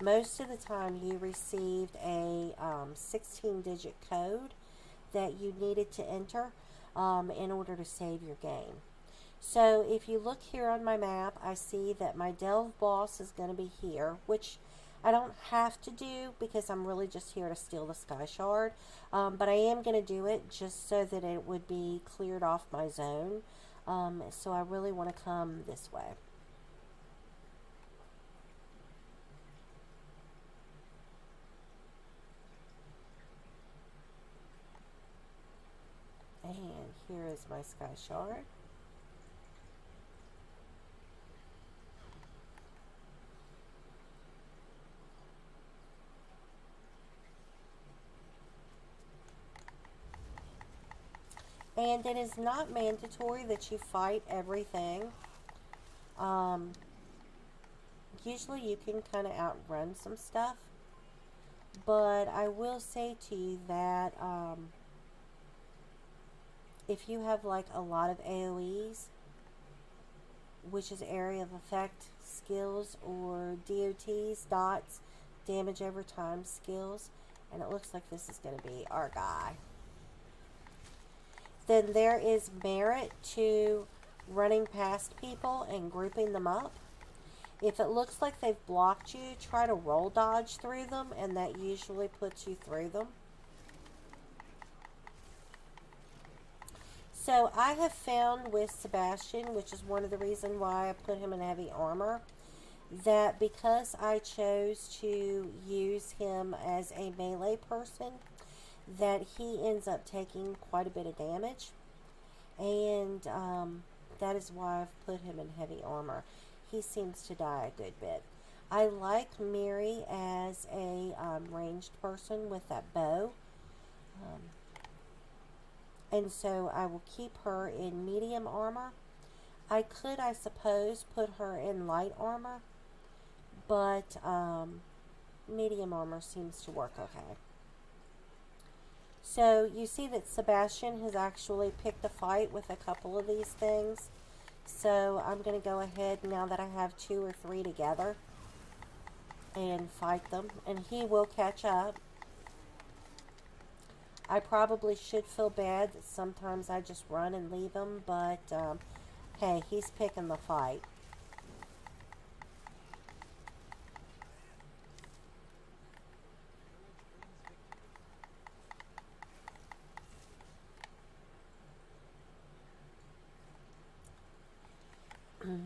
Most of the time you received a 16-digit code that you needed to enter in order to save your game. So if you look here on my map, I see that my delve boss is going to be here, which I don't have to do because I'm really just here to steal the sky shard. But I am going to do it just so that it would be cleared off my zone. So I really want to come this way. And here is my sky shard. And it is not mandatory that you fight everything. Usually you can kind of outrun some stuff. But I will say to you that if you have like a lot of AoEs, which is area of effect skills, or DOTs, dots, damage over time skills, and it looks like this is going to be our guy, then there is merit to running past people and grouping them up. If it looks like they've blocked you, try to roll dodge through them, and that usually puts you through them. So I have found with Sebastian, which is one of the reasons why I put him in heavy armor, that because I chose to use him as a melee person, that he ends up taking quite a bit of damage. And that is why I've put him in heavy armor. He seems to die a good bit. I like Mary as a ranged person with that bow. And so I will keep her in medium armor. I could, I suppose, put her in light armor, but medium armor seems to work okay. So you see that Sebastian has actually picked a fight with a couple of these things. So I'm going to go ahead now that I have 2 or 3 together and fight them. And he will catch up. I probably should feel bad that sometimes I just run and leave him, but hey, he's picking the fight.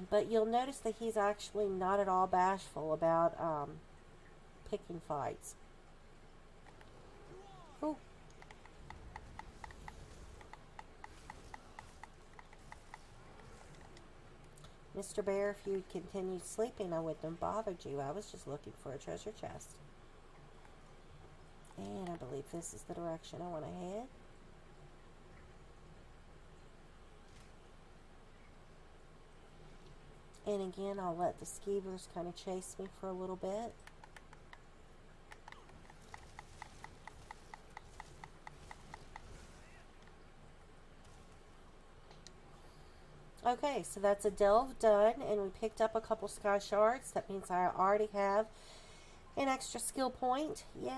But you'll notice that he's actually not at all bashful about picking fights. Ooh. Mr. Bear, if you'd continued sleeping, I wouldn't have bothered you. I was just looking for a treasure chest. And I believe this is the direction I want to head. And again, I'll let the skeevers kind of chase me for a little bit. Okay, so that's a delve done, and we picked up a couple sky shards. That means I already have an extra skill point. Yay!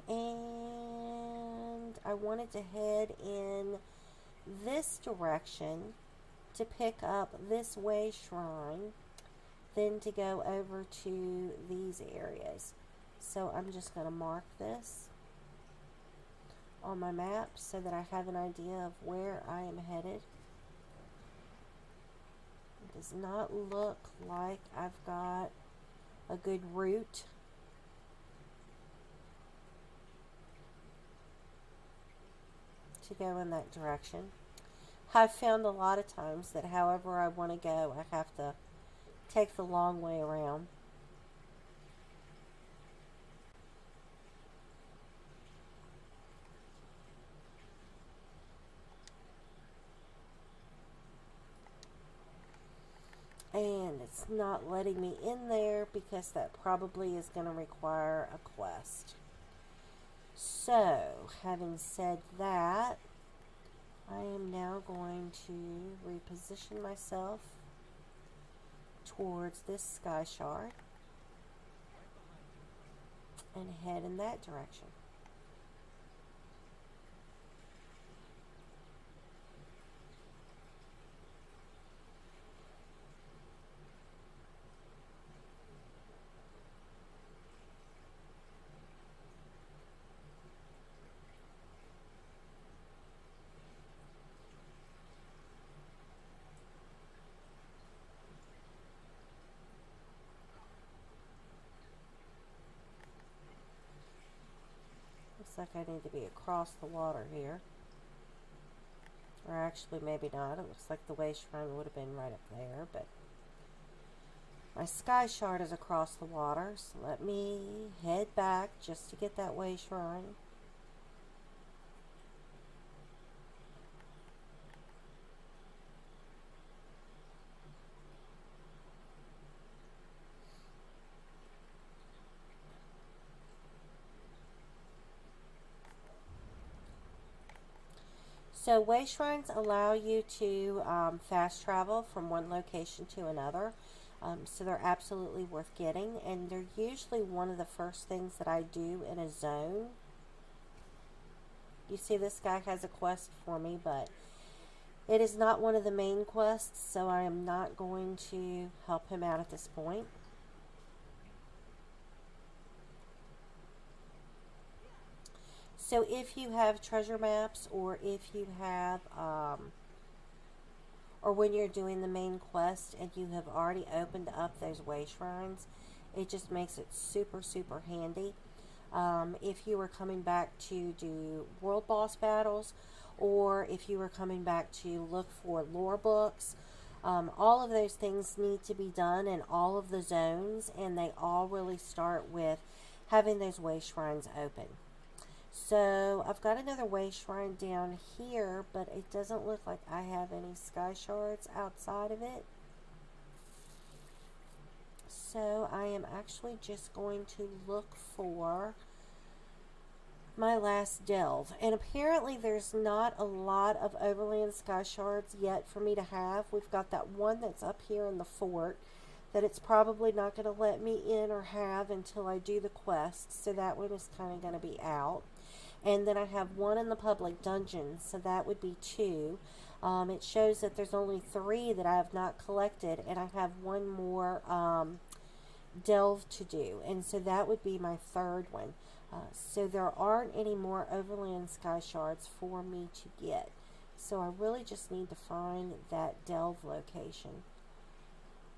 And I wanted to head in this direction to pick up this way shrine, then to go over to these areas. So I'm just going to mark this on my map so that I have an idea of where I am headed. It does not look like I've got a good route. To go in that direction. I've found a lot of times that however I want to go, I have to take the long way around. And it's not letting me in there because that probably is going to require a quest. So, having said that, I am now going to reposition myself towards this sky shard and head in that direction. Looks like I need to be across the water here. Or actually, maybe not. It looks like the way shrine would have been right up there, but my sky shard is across the water, so let me head back just to get that way shrine. So way shrines allow you to fast travel from one location to another. So they're absolutely worth getting, and they're usually one of the first things that I do in a zone. You see this guy has a quest for me, but it is not one of the main quests, so I am not going to help him out at this point. So if you have treasure maps, or if you have, or when you're doing the main quest and you have already opened up those way shrines, it just makes it super, super handy. If you were coming back to do world boss battles, or if you were coming back to look for lore books, all of those things need to be done in all of the zones, and they all really start with having those way shrines open. So I've got another way shrine down here, but it doesn't look like I have any sky shards outside of it. So I am actually just going to look for my last delve. And apparently there's not a lot of overland sky shards yet for me to have. We've got that one that's up here in the fort that it's probably not going to let me in or have until I do the quest. So that one is kind of going to be out. And then I have one in the public dungeon, so that would be 2. It shows that there's only 3 that I have not collected, and I have one more delve to do, and so that would be my 3rd one. So there aren't any more overland sky shards for me to get. So I really just need to find that delve location,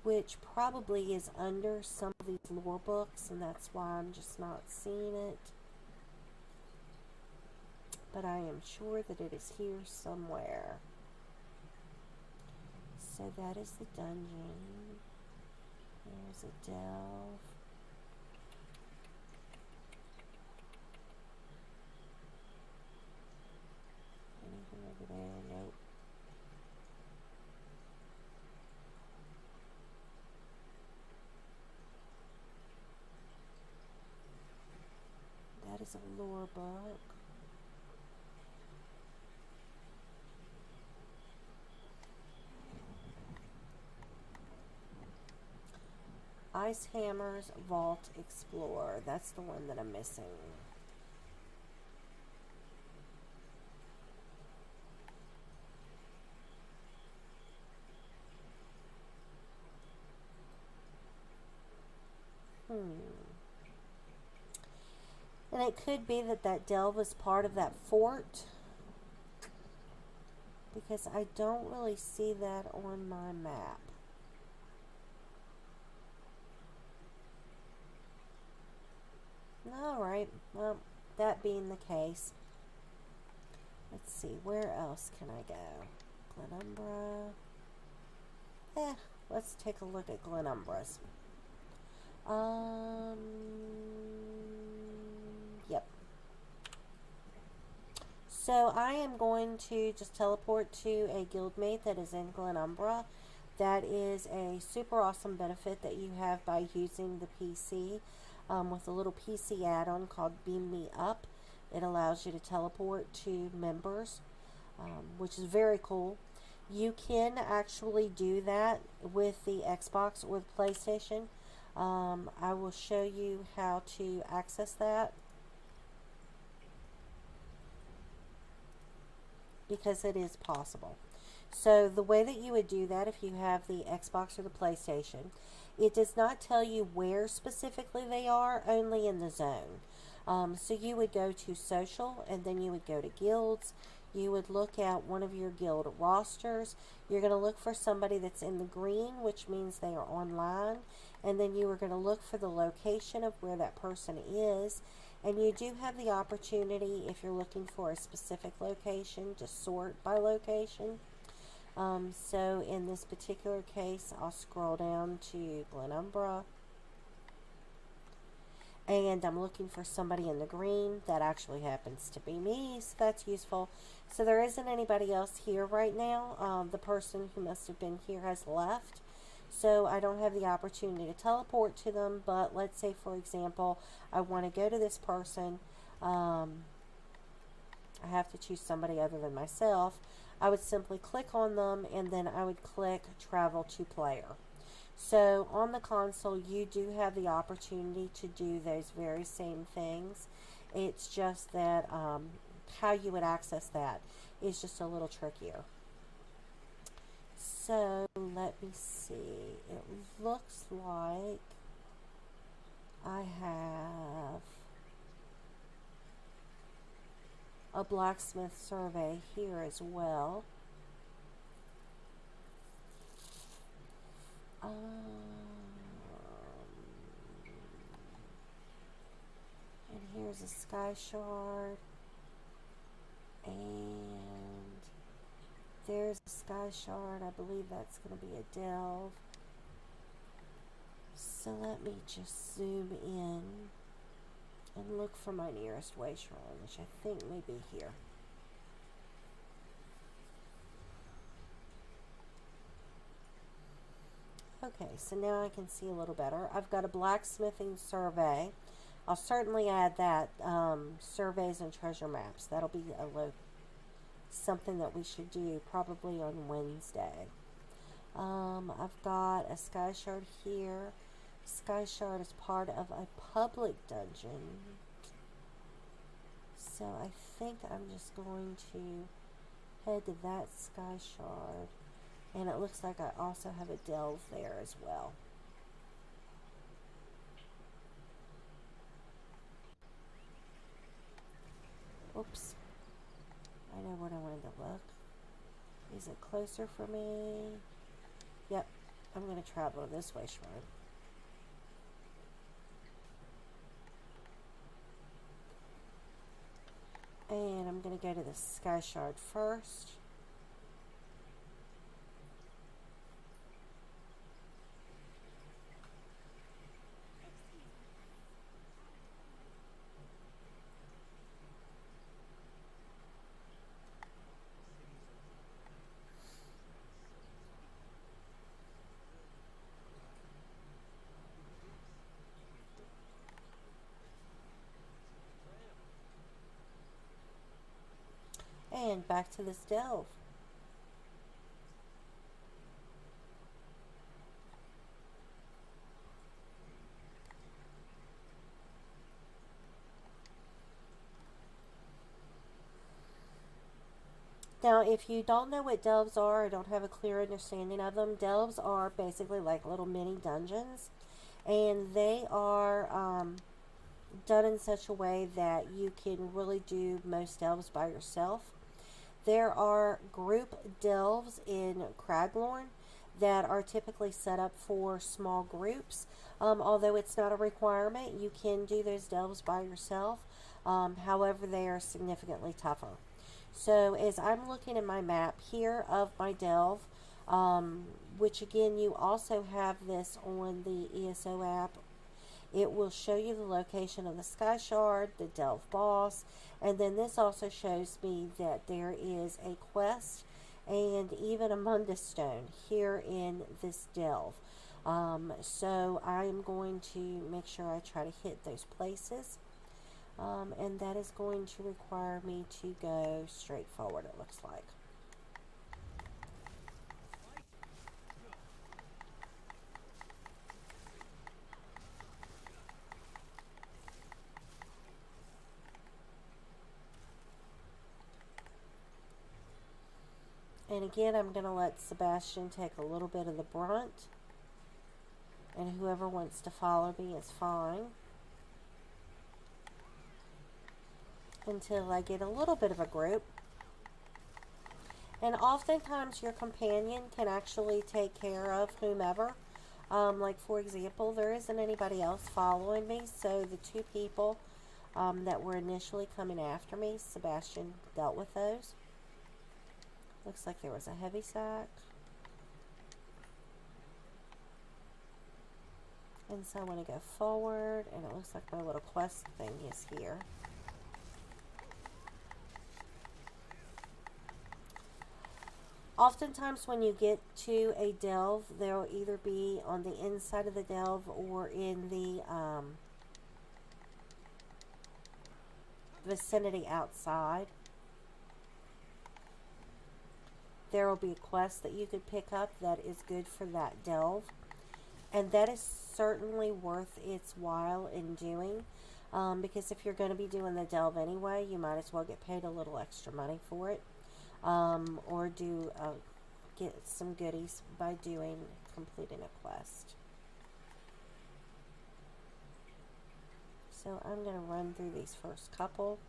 which probably is under some of these lore books, and that's why I'm just not seeing it. But I am sure that it is here somewhere. So that is the dungeon. There's a delve. Anything over there? Nope. That is a lore book. Ice Hammer's Vault Explorer. That's the one that I'm missing. And it could be that that delve is part of that fort, because I don't really see that on my map. Alright, well, that being the case, let's see, where else can I go? Glenumbra. Let's take a look at Glenumbra's. Yep. So I am going to just teleport to a guildmate that is in Glenumbra. That is a super awesome benefit that you have by using the PC. With a little PC add-on called Beam Me Up. It allows you to teleport to members, which is very cool. You can actually do that with the Xbox or the PlayStation. I will show you how to access that, because it is possible. So the way that you would do that, if you have the Xbox or the PlayStation, it does not tell you where specifically they are, only in the zone. So you would go to social, and then you would go to guilds. You would look at one of your guild rosters. You're going to look for somebody that's in the green, which means they are online. And then you are going to look for the location of where that person is. And you do have the opportunity, if you're looking for a specific location, to sort by location. So in this particular case, I'll scroll down to Glenumbra, and I'm looking for somebody in the green. That actually happens to be me, so that's useful. So there isn't anybody else here right now. The person who must have been here has left, so I don't have the opportunity to teleport to them. But let's say, for example, I want to go to this person. I have to choose somebody other than myself. I would simply click on them, and then I would click Travel to Player. So on the console, you do have the opportunity to do those very same things. It's just that how you would access that is just a little trickier. So let me see. It looks like I have a blacksmith survey here as well. And here's a sky shard. And there's a sky shard. I believe that's going to be a delve. So let me just zoom in and look for my nearest way shrine, which I think may be here. Okay, so now I can see a little better. I've got a blacksmithing survey. I'll certainly add that, surveys and treasure maps. That'll be something that we should do probably on Wednesday. I've got a sky shard here. Sky shard is part of a public dungeon. So I think I'm just going to head to that sky shard. And it looks like I also have a delve there as well. Oops. I know what I wanted to look. Is it closer for me? Yep. I'm going to travel this way, shrine. And I'm going to go to the sky shard first. And back to this delve. Now, if you don't know what delves are or don't have a clear understanding of them, delves are basically like little mini dungeons. And they are done in such a way that you can really do most delves by yourself. There are group delves in Craglorn that are typically set up for small groups. Although it's not a requirement, you can do those delves by yourself. However, they are significantly tougher. So as I'm looking at my map here of my delve, which again, you also have this on the ESO app, it will show you the location of the sky shard, the delve boss, and then this also shows me that there is a quest and even a Mundus stone here in this delve. So I am going to make sure I try to hit those places. And that is going to require me to go straight forward, it looks like. And again, I'm going to let Sebastian take a little bit of the brunt. And whoever wants to follow me is fine. Until I get a little bit of a group. And oftentimes your companion can actually take care of whomever. Like for example, there isn't anybody else following me, so the two people that were initially coming after me, Sebastian dealt with those. Looks like there was a heavy sack. And so I want to go forward, and it looks like my little quest thing is here. Oftentimes when you get to a delve, there will either be on the inside of the delve or in the vicinity outside. There will be a quest that you could pick up that is good for that delve. And that is certainly worth its while in doing. Because if you're going to be doing the delve anyway, you might as well get paid a little extra money for it. Or get some goodies by completing a quest. So I'm going to run through these first couple.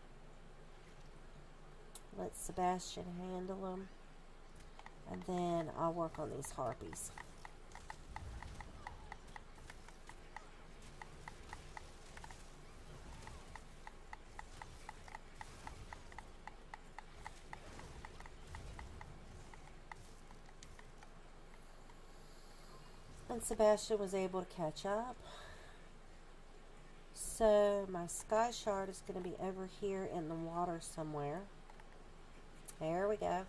Let Sebastian handle them. And then I'll work on these harpies. And Sebastian was able to catch up. So my sky shard is going to be over here in the water somewhere. There we go.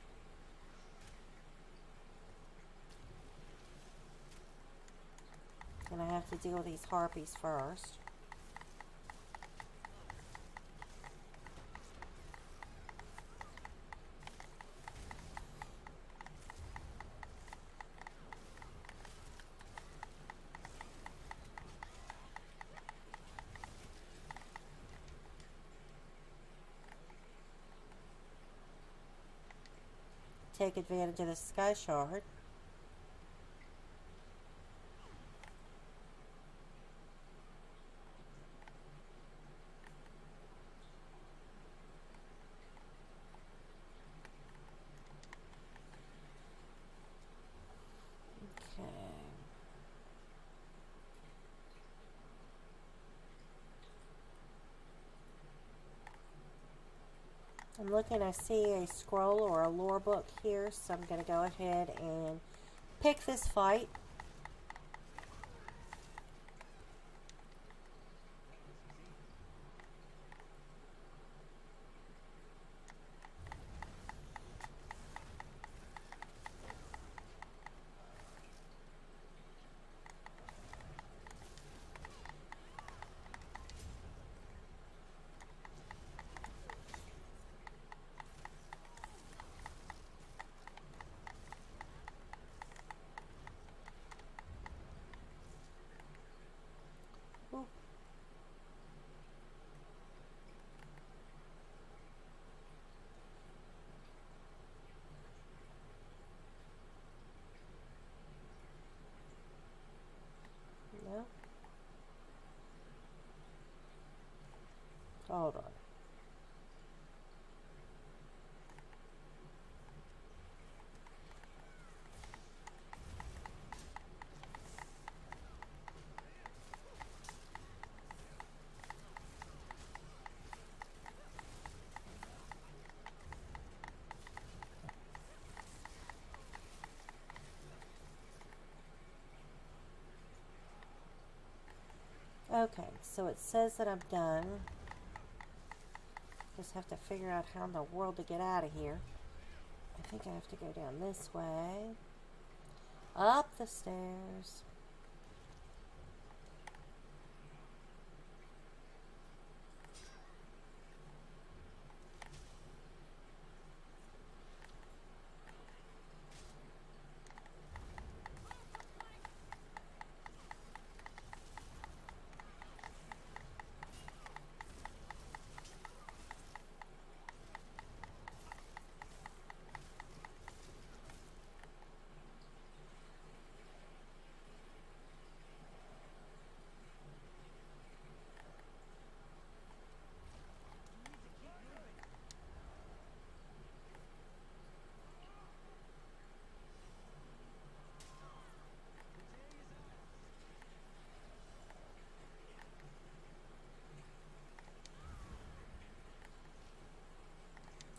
And I have to deal with these harpies first. Take advantage of the sky shard. Okay. I'm looking, I see a scroll or a lore book here, so I'm going to go ahead and pick this fight. Ooh. No. Hold on. Okay, so it says that I'm done. Just have to figure out how in the world to get out of here. I think I have to go down this way. Up the stairs.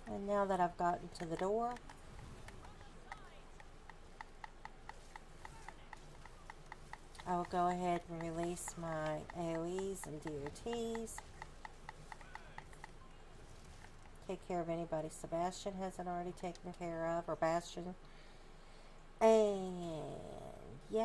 And now that I've gotten to the door, I will go ahead and release my AoEs and DOTs. Take care of anybody Sebastian hasn't already taken care of, or Bastion. And yay!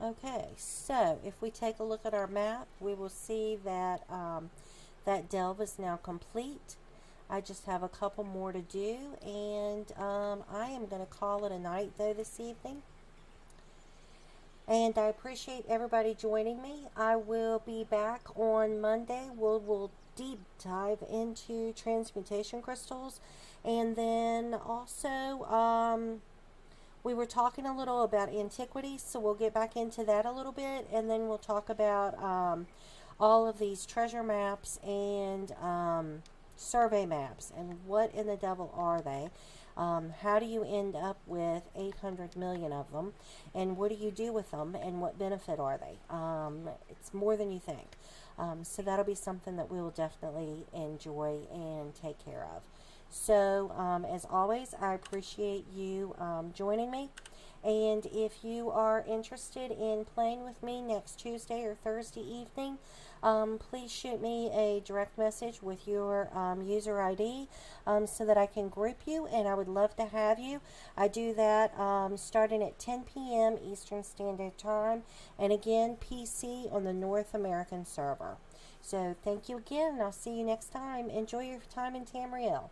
Okay, so if we take a look at our map, we will see that that delve is now complete. I just have a couple more to do, and I am going to call it a night though this evening. And I appreciate everybody joining me. I will be back on Monday. We'll deep dive into transmutation crystals, and then also we were talking a little about antiquities, so we'll get back into that a little bit, and then we'll talk about all of these treasure maps and survey maps, and what in the devil are they. How do you end up with 800 million of them, and what do you do with them, and what benefit are they? It's more than you think. So that'll be something that we will definitely enjoy and take care of. So as always, I appreciate you joining me. And if you are interested in playing with me next Tuesday or Thursday evening, please shoot me a direct message with your user ID so that I can group you, and I would love to have you. I do that starting at 10 p.m. Eastern Standard Time, and again, PC on the North American server. So thank you again, and I'll see you next time. Enjoy your time in Tamriel.